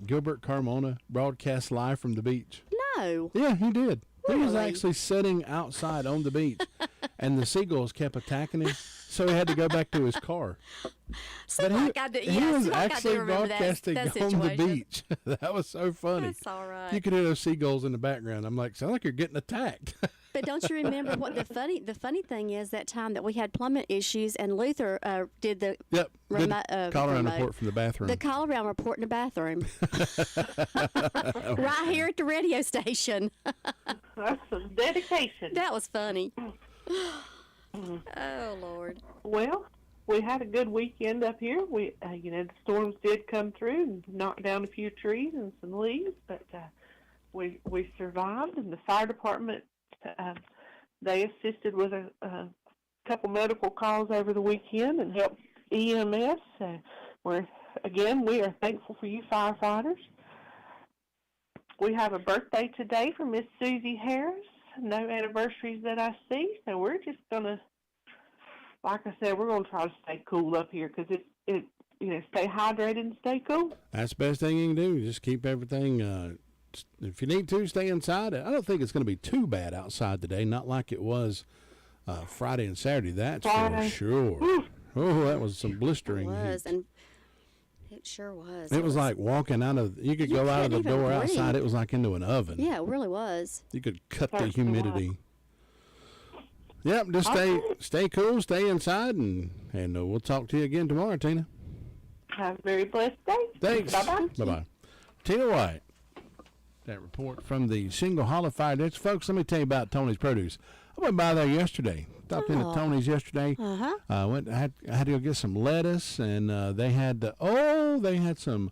Gilbert Carmona broadcast live from the beach? No. Yeah, he did. He was Really? actually sitting outside on the beach, and the seagulls kept attacking him, so he had to go back to his car. But he was actually broadcasting on the beach. That was so funny. That's all right. You could hear those seagulls in the background. I'm like, sound like you're getting attacked. But don't you remember what the funny thing is, that time that we had plumbing issues and Luther did the call around report from the bathroom. The call around report in the bathroom. Right here at the radio station. That's some dedication. That was funny. Oh Lord. Well, we had a good weekend up here. We, the storms did come through and knock down a few trees and some leaves, but we survived. And the fire department, they assisted with a couple medical calls over the weekend and helped EMS. We are thankful for you firefighters. We have a birthday today for Miss Susie Harris. No anniversaries that I see, so we're just gonna, like I said, we're gonna try to stay cool up here because stay hydrated and stay cool. That's the best thing you can do. Just keep everything. If you need to, stay inside. I don't think it's going to be too bad outside today. Not like it was Friday and Saturday. That's for sure. Oh, that was some blistering. It was, heat. and it sure was. It was like walking out of. You could go out of the door outside. It was like into an oven. Yeah, it really was. You could cut the humidity. Yep, just stay cool, stay inside, and we'll talk to you again tomorrow, Tina. Have a very blessed day. Thanks. Bye-bye. Bye-bye. Tina White. That report from the Shingle Hollow Fire Ditch. Folks, let me tell you about Tony's Produce. I went by there yesterday. Stopped into Tony's yesterday. I had to go get some lettuce, and they had some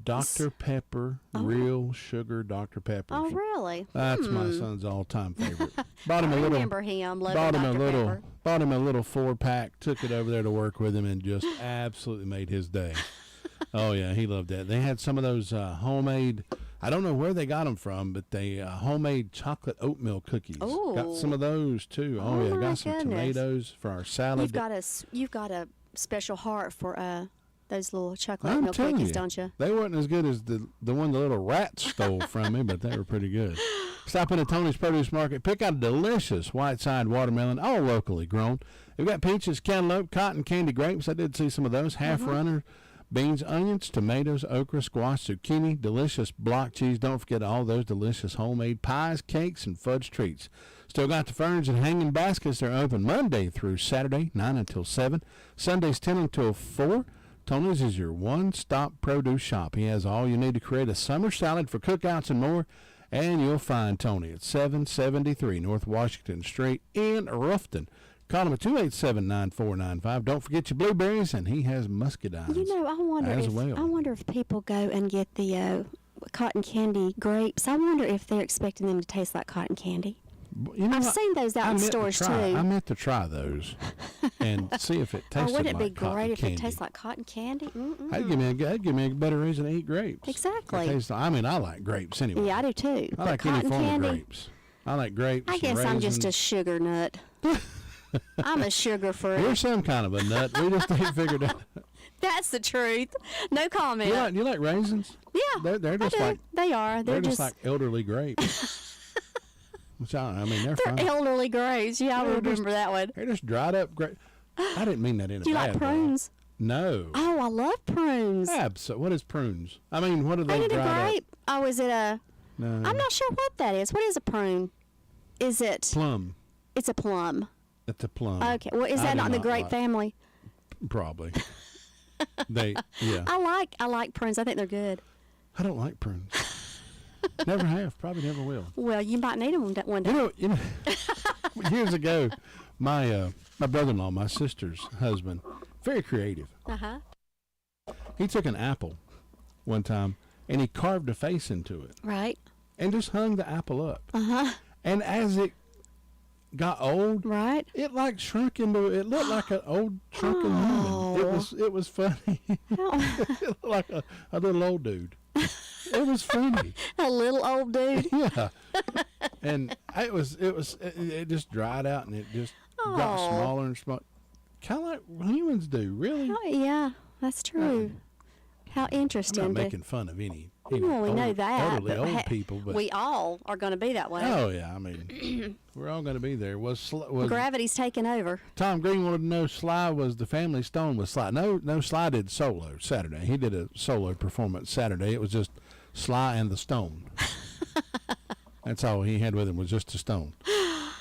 Dr. Pepper, real sugar Dr. Pepper. Oh, really? That's my son's all-time favorite. I remember him loving Dr. Pepper. Bought him a little 4-pack, took it over there to work with him, and just absolutely made his day. Oh, yeah, he loved that. They had some of those homemade, I don't know where they got them from, but they homemade chocolate oatmeal cookies. Ooh. Got some of those, too. Oh, yeah, got some tomatoes for our salad. You've got a special heart for those little chocolate oatmeal cookies, don't you? They weren't as good as the one the little rat stole from me, but they were pretty good. Stop in at Tony's Produce Market. Pick out a delicious white-side watermelon, all locally grown. They've got peaches, cantaloupe, cotton candy grapes. I did see some of those. Half-runner, beans, onions, tomatoes, okra, squash, zucchini, delicious block cheese. Don't forget all those delicious homemade pies, cakes, and fudge treats. Still got the ferns and hanging baskets. They're open Monday through Saturday, 9 until 7. Sundays, 10 until 4. Tony's is your one-stop produce shop. He has all you need to create a summer salad for cookouts and more. And you'll find Tony at 773 North Washington Street in Ruffton. Call him at 287-9495. Don't forget your blueberries, and he has muscadines I wonder if people go and get the cotton candy grapes. I wonder if they're expecting them to taste like cotton candy. I've seen those out in stores, too. I meant to try those and see if it tasted like cotton candy. Wouldn't it be great if it tasted like cotton candy? That'd give me a better reason to eat grapes. Exactly. I like grapes anyway. Yeah, I do, too. I like any form of grapes. I like grapes. I guess I'm just a sugar nut. I'm a sugar freak. You're some kind of a nut. We just ain't figured out. That's the truth. No comment. You like raisins? Yeah, they're just like they are. They're just like elderly grapes. Which they're fine. Elderly grapes. Yeah, I remember that one. They're just dried up grapes. I didn't mean that in a bad way. Do you like prunes? No. Oh, I love prunes. Absolutely. What is prunes? I mean, what are they Ain't it dried a grape? up? Oh, is it a? No. I'm not sure what that is. What is a prune? Is it? Plum. It's a plum. It's a plum. Okay. Well, is that not in the grape family? Probably. Yeah. I like prunes. I think they're good. I don't like prunes. Never have. Probably never will. Well, you might need them one day. You know, years ago, my brother-in-law, my sister's husband, very creative. He took an apple one time and he carved a face into it. Right. And just hung the apple up. And as it got old, right, it like shrunk into. It looked like an old shrunken human. It was funny. It looked like a little old dude. It was funny. A little old dude. Yeah. And it just dried out and it just got smaller and smaller. Kind of like humans do, really. Oh, yeah, that's true. How interesting. I'm not making fun of any well, we know that. Elderly old people, but we all are going to be that way. Oh yeah, I mean, we're all going to be there. Was gravity's taking over? Tom Green wanted to know Sly was the family stone with Sly. No, Sly did solo Saturday. He did a solo performance Saturday. It was just Sly and the Stone. That's all he had with him was just a stone.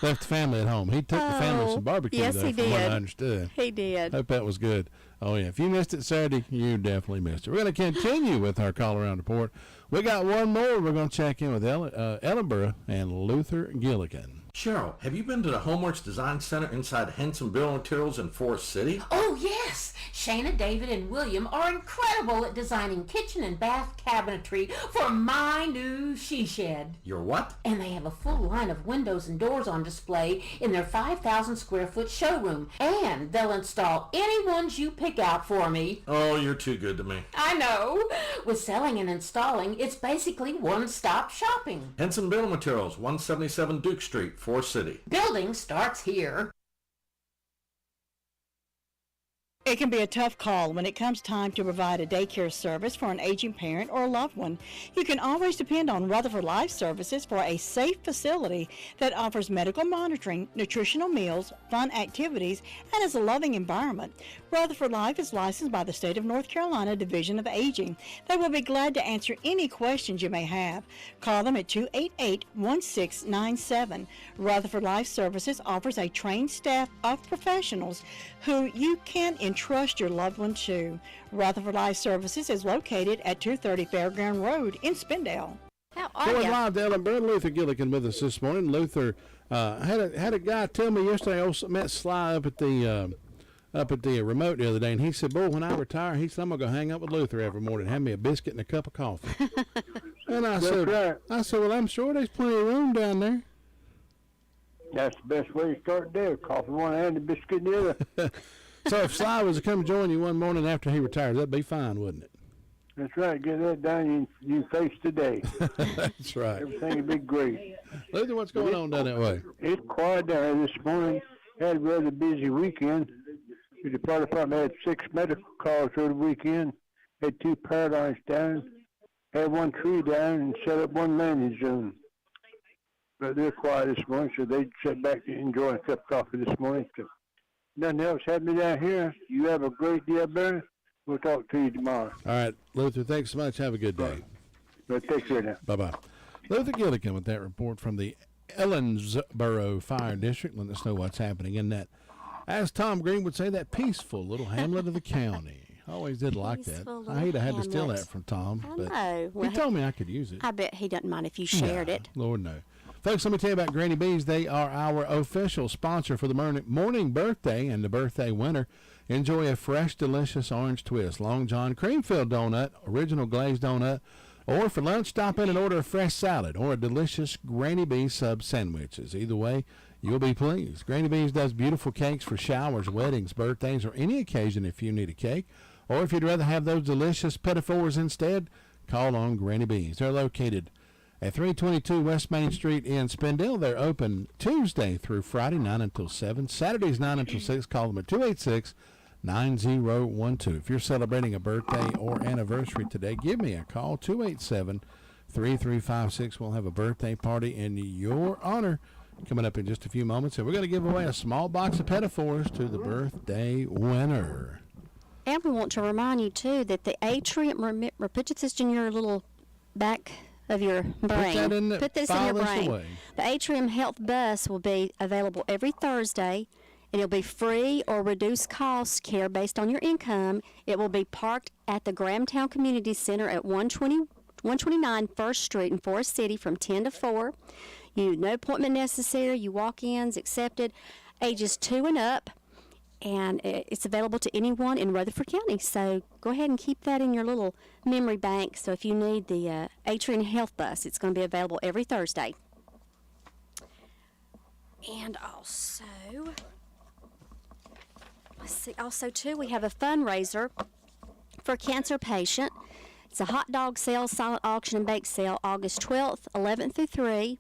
Left the family at home. He took the family to some barbecue yes, though, he from did. what I understood. He did. Hope that was good. Oh, yeah. If you missed it Saturday, you definitely missed it. We're going to continue with our call around report. We got one more. We're going to check in with Ellenborough and Luther Gilligan. Cheryl, have you been to the Homeworks Design Center inside Henson Building Materials in Forest City? Oh, yes. Shana, David, and William are incredible at designing kitchen and bath cabinetry for my new she shed. Your what? And they have a full line of windows and doors on display in their 5,000 square foot showroom. And they'll install any ones you pick out for me. Oh, you're too good to me. I know. With selling and installing, it's basically one-stop shopping. Henson Building Materials, 177 Duke Street, Forest City. Building starts here. It can be a tough call when it comes time to provide a daycare service for an aging parent or a loved one. You can always depend on Rutherford Life Services for a safe facility that offers medical monitoring, nutritional meals, fun activities, and is a loving environment. Rutherford Life is licensed by the State of North Carolina Division of Aging. They will be glad to answer any questions you may have. Call them at 288-1697. Rutherford Life Services offers a trained staff of professionals who you can entrust your loved one to. Rutherford Life Services is located at 230 Fairground Road in Spindale. How are Going you? live to Ellen Brand, Luther Gilligan with us this morning. Luther had a guy tell me yesterday. I met Sly up at the remote the other day, and he said, "Boy, when I retire," he said, "I'm gonna go hang out with Luther every morning, have me a biscuit and a cup of coffee." And I said, "Well, I'm sure there's plenty of room down there." That's the best way to start the day, coffee one hand and biscuit in the other. So if Sly was to come join you one morning after he retires, that'd be fine, wouldn't it? That's right. Get that done, you face the day. That's right. Everything will be great. Luther, what's going on down that way? It's quiet down there this morning. Had a rather busy weekend. The fire department had 6 medical calls over the weekend. Had 2 power lines down. Had 1 tree down and set up 1 landing zone. But they're quiet this morning, so they sat back and enjoy a cup of coffee this morning. So nothing else happening down here. You have a great day, Barry. We'll talk to you tomorrow. All right, Luther, thanks so much. Have a good day. But take care now. Bye-bye. Luther Gilligan with that report from the Ellensboro Fire District, letting us know what's happening in that, as Tom Green would say, that peaceful little hamlet of the county. I always did like that. I hate I had to steal that from Tom, but Well, he told me I could use it. I bet he doesn't mind if you shared it. Lord, no. Folks, let me tell you about Granny Bees. They are our official sponsor for the morning birthday and the birthday winter. Enjoy a fresh, delicious orange twist, Long John cream-filled donut, original glazed donut, or for lunch, stop in and order a fresh salad or a delicious Granny Bees sub sandwiches. Either way, you'll be pleased. Granny Bees does beautiful cakes for showers, weddings, birthdays, or any occasion if you need a cake. Or if you'd rather have those delicious pinafores instead, call on Granny Bees. They're located at 322 West Main Street in Spindale. They're open Tuesday through Friday, 9 until 7. Saturdays, 9 until 6. Call them at 286-9012. If you're celebrating a birthday or anniversary today, give me a call, 287-3356. We'll have a birthday party in your honor coming up in just a few moments. And we're going to give away a small box of pinafores to the birthday winner. And we want to remind you, too, that the atrium, put this in your little back of your brain. Put this in your brain. Away. The Atrium Health Bus will be available every Thursday, and it'll be free or reduced cost care based on your income. It will be parked at the Grahamtown Community Center at 129 First Street in Forest City from 10 to 4. No appointment necessary. You walk-ins accepted, ages 2 and up. And it's available to anyone in Rutherford County. So go ahead and keep that in your little memory bank. So if you need the Atrium Health Bus, it's going to be available every Thursday. And also, too, we have a fundraiser for a cancer patient. It's a hot dog sale, silent auction, and bake sale, August 12th, 11th through 3.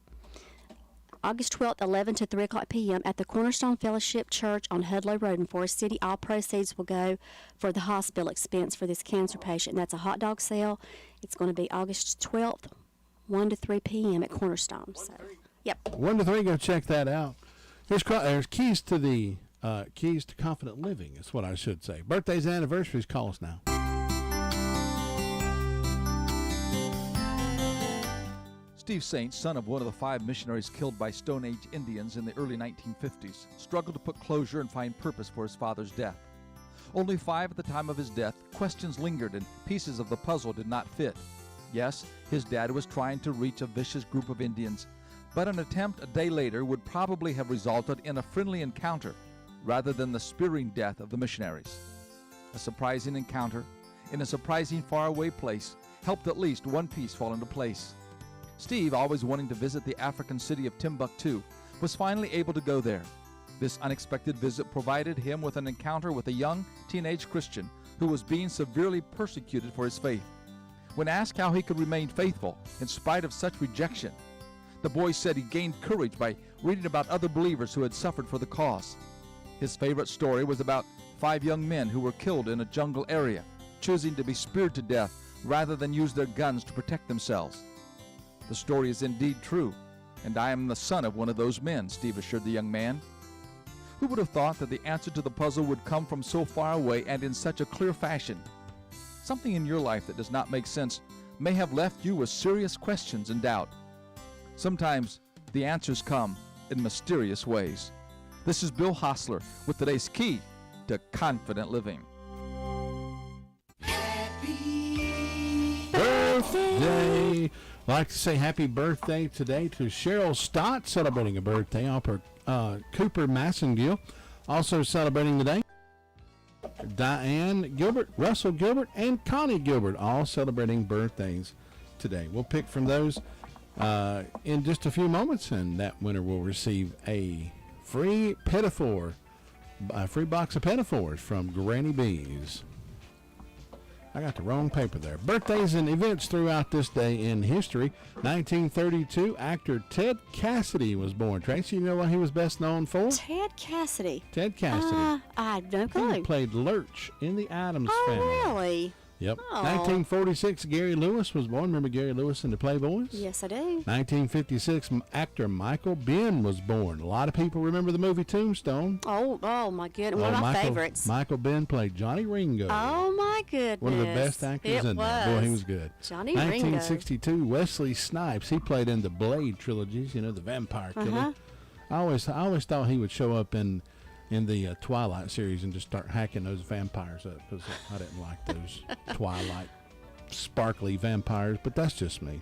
August 12th, 11 to 3 o'clock p.m. at the Cornerstone Fellowship Church on Hudlow Road in Forest City. All proceeds will go for the hospital expense for this cancer patient. And that's a hot dog sale. It's going to be August 12th, 1 to 3 p.m. at Cornerstone. So, yep. 1 to 3, go check that out. There's keys to confident living is what I should say. Birthdays and anniversaries, call us now. Steve Saint, son of one of the 5 missionaries killed by Stone Age Indians in the early 1950s, struggled to put closure and find purpose for his father's death. Only 5 at the time of his death, questions lingered and pieces of the puzzle did not fit. Yes, his dad was trying to reach a vicious group of Indians, but an attempt a day later would probably have resulted in a friendly encounter rather than the spearing death of the missionaries. A surprising encounter in a surprising faraway place helped at least one piece fall into place. Steve, always wanting to visit the African city of Timbuktu, was finally able to go there. This unexpected visit provided him with an encounter with a young teenage Christian who was being severely persecuted for his faith. When asked how he could remain faithful in spite of such rejection, the boy said he gained courage by reading about other believers who had suffered for the cause. His favorite story was about 5 young men who were killed in a jungle area, choosing to be speared to death rather than use their guns to protect themselves. The story is indeed true, and I am the son of one of those men, Steve assured the young man. Who would have thought that the answer to the puzzle would come from so far away and in such a clear fashion? Something in your life that does not make sense may have left you with serious questions and doubt. Sometimes the answers come in mysterious ways. This is Bill Hostler with today's key to confident living. Birthday! I'd like to say happy birthday today to Cheryl Stott, celebrating a birthday off her Cooper Massengill. Also celebrating today, Diane Gilbert, Russell Gilbert, and Connie Gilbert, all celebrating birthdays today. We'll pick from those in just a few moments, and that winner will receive a free pinafore, a free box of pinafores from Granny B's. I got the wrong paper there. Birthdays and events throughout this day in history. 1932, actor Ted Cassidy was born. Tracy, you know what he was best known for? Ted Cassidy. Ted Cassidy. I have no clue. He played Lurch in the Addams Oh, Family. really? Yep. Oh. 1946, Gary Lewis was born. Remember Gary Lewis and the Playboys? Yes, I do. 1956, actor Michael Biehn was born. A lot of people remember the movie Tombstone. Oh my goodness. One of my favorites. Michael Biehn played Johnny Ringo. Oh, my goodness. One of the best actors in there. Boy, he was good. Johnny 1962, Wesley Snipes. He played in the Blade trilogies, you know, the vampire killer. I always thought he would show up in the Twilight series and just start hacking those vampires up, because I didn't like those Twilight sparkly vampires, but that's just me.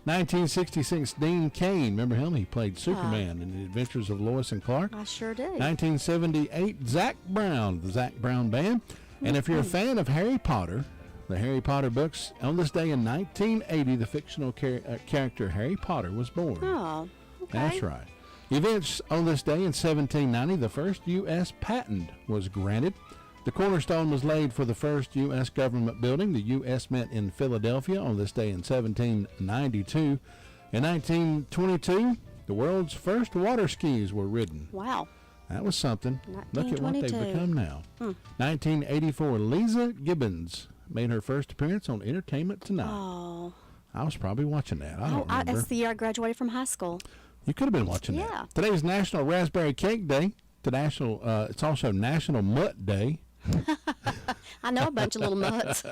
1966, Dean Cain. Remember him? He played Superman in The Adventures of Lois and Clark. I sure do. 1978, Zac Brown, the Zac Brown Band. And if you're a fan of Harry Potter, the Harry Potter books, on this day in 1980, the fictional character Harry Potter was born. Oh, okay. That's right. Events on this day in 1790, the first U.S. patent was granted. The cornerstone was laid for the first U.S. government building, the U.S. Mint in Philadelphia, on this day in 1792. In 1922, the world's first water skis were ridden. Wow. That was something. Look at what they've 1922. become now. 1984, Lisa Gibbons made her first appearance on Entertainment Tonight. Oh. I was probably watching that. I don't remember. That's the year I graduated from high school. You could have been watching that. Today's National Raspberry Cake Day. It's also National Mutt Day. I know a bunch of little mutts.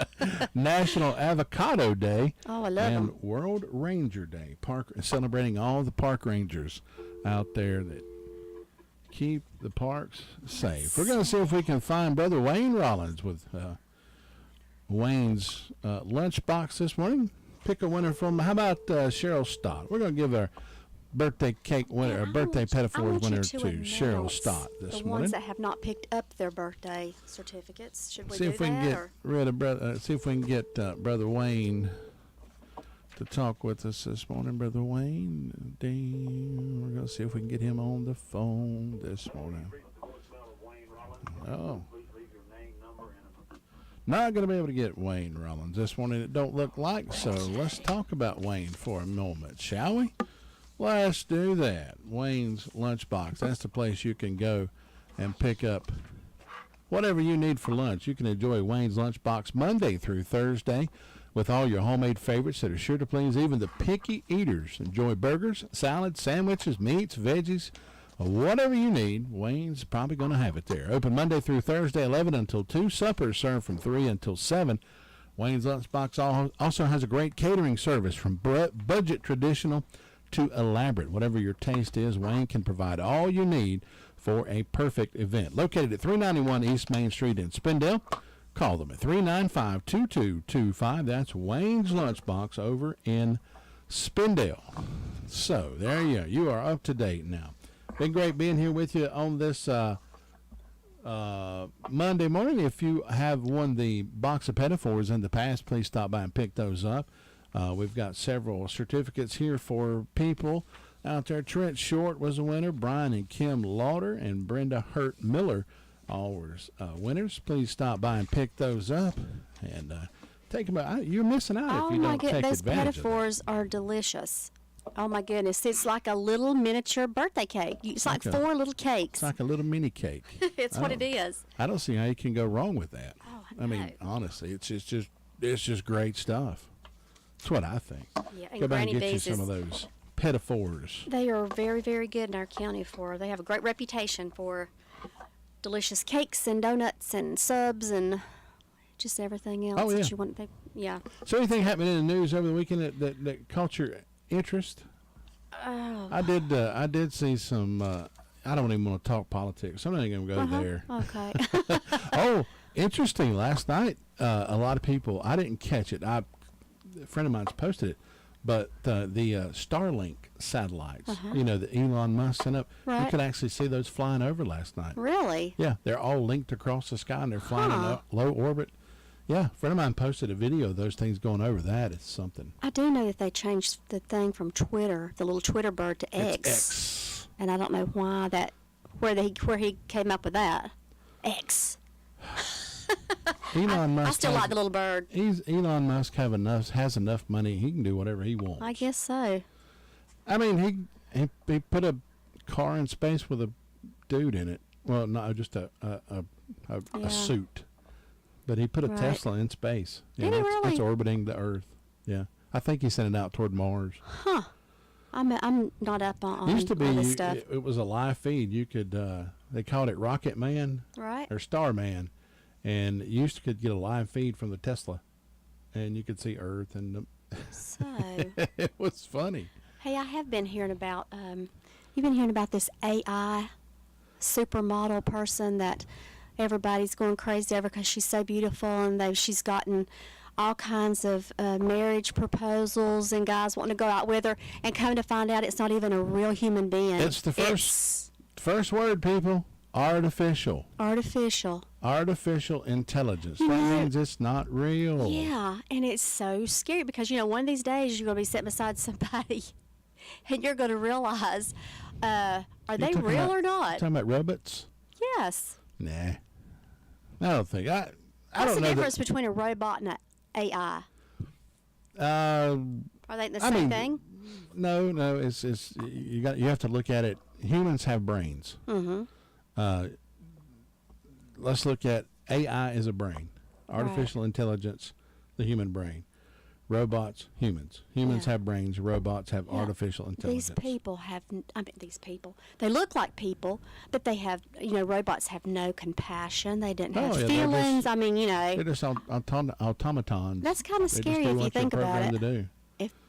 National Avocado Day. Oh, I love and them. World Ranger Day. Celebrating all the park rangers out there that keep the parks safe. We're going to see if we can find Brother Wayne Rollins with Wayne's lunchbox this morning. Pick a winner from, how about Cheryl Stott? We're going to give our birthday cake winner, birthday pinafores winner to Cheryl Stott this morning. The ones that have not picked up their birthday certificates. Should we See do if we can that? get rid of see if we can get Brother Wayne to talk with us this morning. Brother Wayne, we're going to see if we can get him on the phone this morning. Oh. Not going to be able to get Wayne Rollins this morning. It don't look like so. Let's talk about Wayne for a moment, shall we? Let's do that. Wayne's Lunchbox. That's the place you can go and pick up whatever you need for lunch. You can enjoy Wayne's Lunchbox Monday through Thursday with all your homemade favorites that are sure to please even the picky eaters. Enjoy burgers, salads, sandwiches, meats, veggies, whatever you need. Wayne's probably going to have it there. Open Monday through Thursday, 11 until 2. Suppers served from 3 until 7. Wayne's Lunchbox also has a great catering service from budget traditional to elaborate. Whatever your taste is, Wayne can provide all you need for a perfect event. Located at 391 East Main Street in Spindale. Call them at 395-2225. That's Wayne's Lunchbox over in Spindale. So, there you go. You are up to date now. Been great being here with you on this Monday morning. If you have won the box of pinafores in the past, please stop by and pick those up. We've got several certificates here for people out there. Trent Short was a winner. Brian and Kim Lauder and Brenda Hurt Miller all were winners. Please stop by and pick those up and take them out. You're missing out if you don't take those advantage of them. pinafores are delicious. Oh my goodness, it's like a little miniature birthday cake. It's like 4 little cakes. It's like a little mini cake. It's what it is. I don't see how you can go wrong with that. Oh, I mean, honestly, it's just great stuff. That's what I think. Yeah, and Go back and Granny get you Bee's some of those Pettifours. They are very, very good in our county they have a great reputation for delicious cakes and donuts and subs and just everything else that you want. Yeah. So anything happening in the news over the weekend that caught your interest? Oh. I did see some, I don't even want to talk politics. I'm not even going to go there. Okay. Oh, interesting. Last night, a lot of people, I didn't catch it. A friend of mine's posted it. But the Starlink satellites, that Elon Musk sent up, you could actually see those flying over last night. Really? Yeah, they're all linked across the sky, and they're flying in a low orbit. Yeah, a friend of mine posted a video of those things going over. That is something. I do know that they changed the thing from Twitter, the little Twitter bird, to X. It's X. And I don't know why where he came up with that. X. Elon Musk. I still like the little bird. Elon Musk has enough money. He can do whatever he wants. I guess so. I mean, he put a car in space with a dude in it. Well, not just a suit, but he put a Tesla in space. Did he really? That's orbiting the Earth. Yeah, I think he sent it out toward Mars. Huh. I'm not up on Used to be all this stuff. It was a live feed. You could they called it Rocket Man, right, or Star Man. And you could get a live feed from the Tesla, and you could see Earth. And so it was funny. Hey, I have been hearing about you've been hearing about this AI supermodel person that everybody's going crazy over because she's so beautiful, and she's gotten all kinds of marriage proposals and guys wanting to go out with her, and come to find out it's not even a real human being. It's the first word, people. Artificial intelligence. That means it's not real. Yeah, and it's so scary because, one of these days you're going to be sitting beside somebody and you're going to realize, are they real or not? Talking about robots? Yes. Nah. I don't think. I What's don't the know difference between a robot and an AI? Are they the I same mean, thing? No. It's you have to look at it. Humans have brains. Mm-hmm. Let's look at AI as a brain. Artificial intelligence, the human brain. Robots, humans. Humans have brains. Robots have artificial intelligence. These people they look like people, but they have, robots have no compassion. They didn't have feelings. They're just automatons. That's kind of scary if you think about it.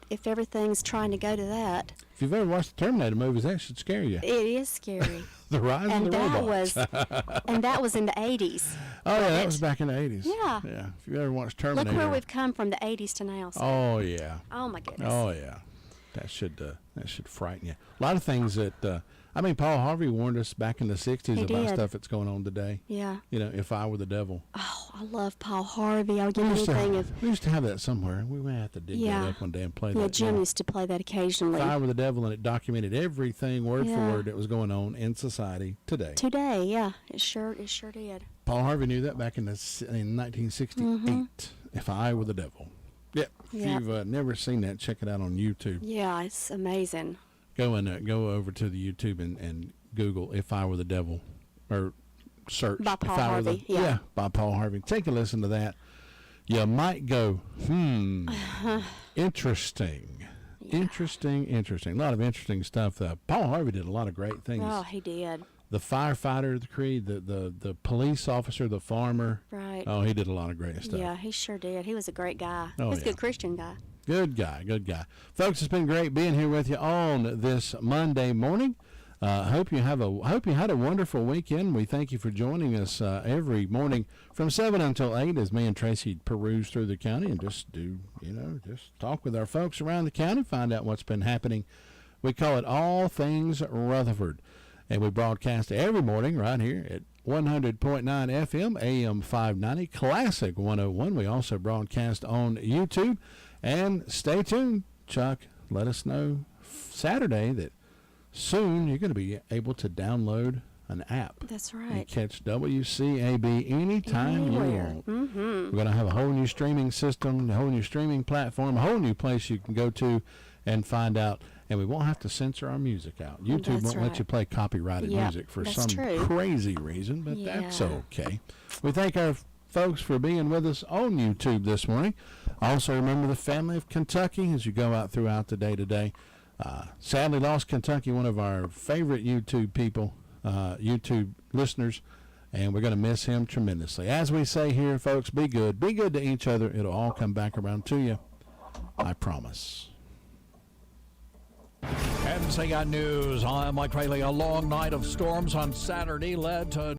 If everything's trying to go to that. If you've ever watched the Terminator movies, that should scare you. It is scary. The rise of the robots. And that was in the 80s. Oh, yeah, that was back in the 80s. Yeah. Yeah. If you ever watched Terminator. Look where we've come from the 80s to now. So. Oh, yeah. Oh, my goodness. Oh, yeah. That should frighten you. A lot of things that, Paul Harvey warned us back in the 60s about stuff that's going on today. Yeah. If I were the devil. Oh, I love Paul Harvey. I would give anything we used to have that somewhere. We may have to dig that up one day and play that. Yeah, Jim used to play that occasionally. If I were the devil, and it documented everything word for word that was going on in society today. Today, yeah. It sure did. Paul Harvey knew that back in 1968. Mm-hmm. If I were the devil. Yep. If you've never seen that, check it out on YouTube. Yeah, it's amazing. Go over to the YouTube and Google "If I Were the Devil," or search by Paul If I Harvey. Were the, by Paul Harvey. Take a listen to that. You might go, interesting. Yeah. Interesting. A lot of interesting stuff. Paul Harvey did a lot of great things. Oh, he did. The firefighter, the Creed, the police officer, the farmer. Right. Oh, he did a lot of great stuff. Yeah, he sure did. He was a great guy. Oh, he was a good Christian guy. Good guy. Folks, it's been great being here with you on this Monday morning. Hope you had a wonderful weekend. We thank you for joining us every morning from 7 until 8 as me and Tracy peruse through the county and just talk with our folks around the county, find out what's been happening. We call it All Things Rutherford. And we broadcast every morning right here at 100.9 FM, AM 590, Classic 101. We also broadcast on YouTube. And stay tuned, Chuck. Let us know Saturday that soon you're going to be able to download an app. That's right. And catch WCAB anytime you want. Mm-hmm. We're going to have a whole new streaming system, a whole new streaming platform, a whole new place you can go to and find out and we won't have to censor our music out. YouTube won't let you play copyrighted music for some crazy reason, but that's okay. We thank our folks for being with us on YouTube this morning. Also remember the family of Kentucky as you go out throughout the day today. Sadly lost Kentucky, one of our favorite YouTube people, YouTube listeners, and we're going to miss him tremendously. As we say here, folks, be good. Be good to each other. It'll all come back around to you. I promise. And got news. I'm Mike Rayleigh. A long night of storms on Saturday led to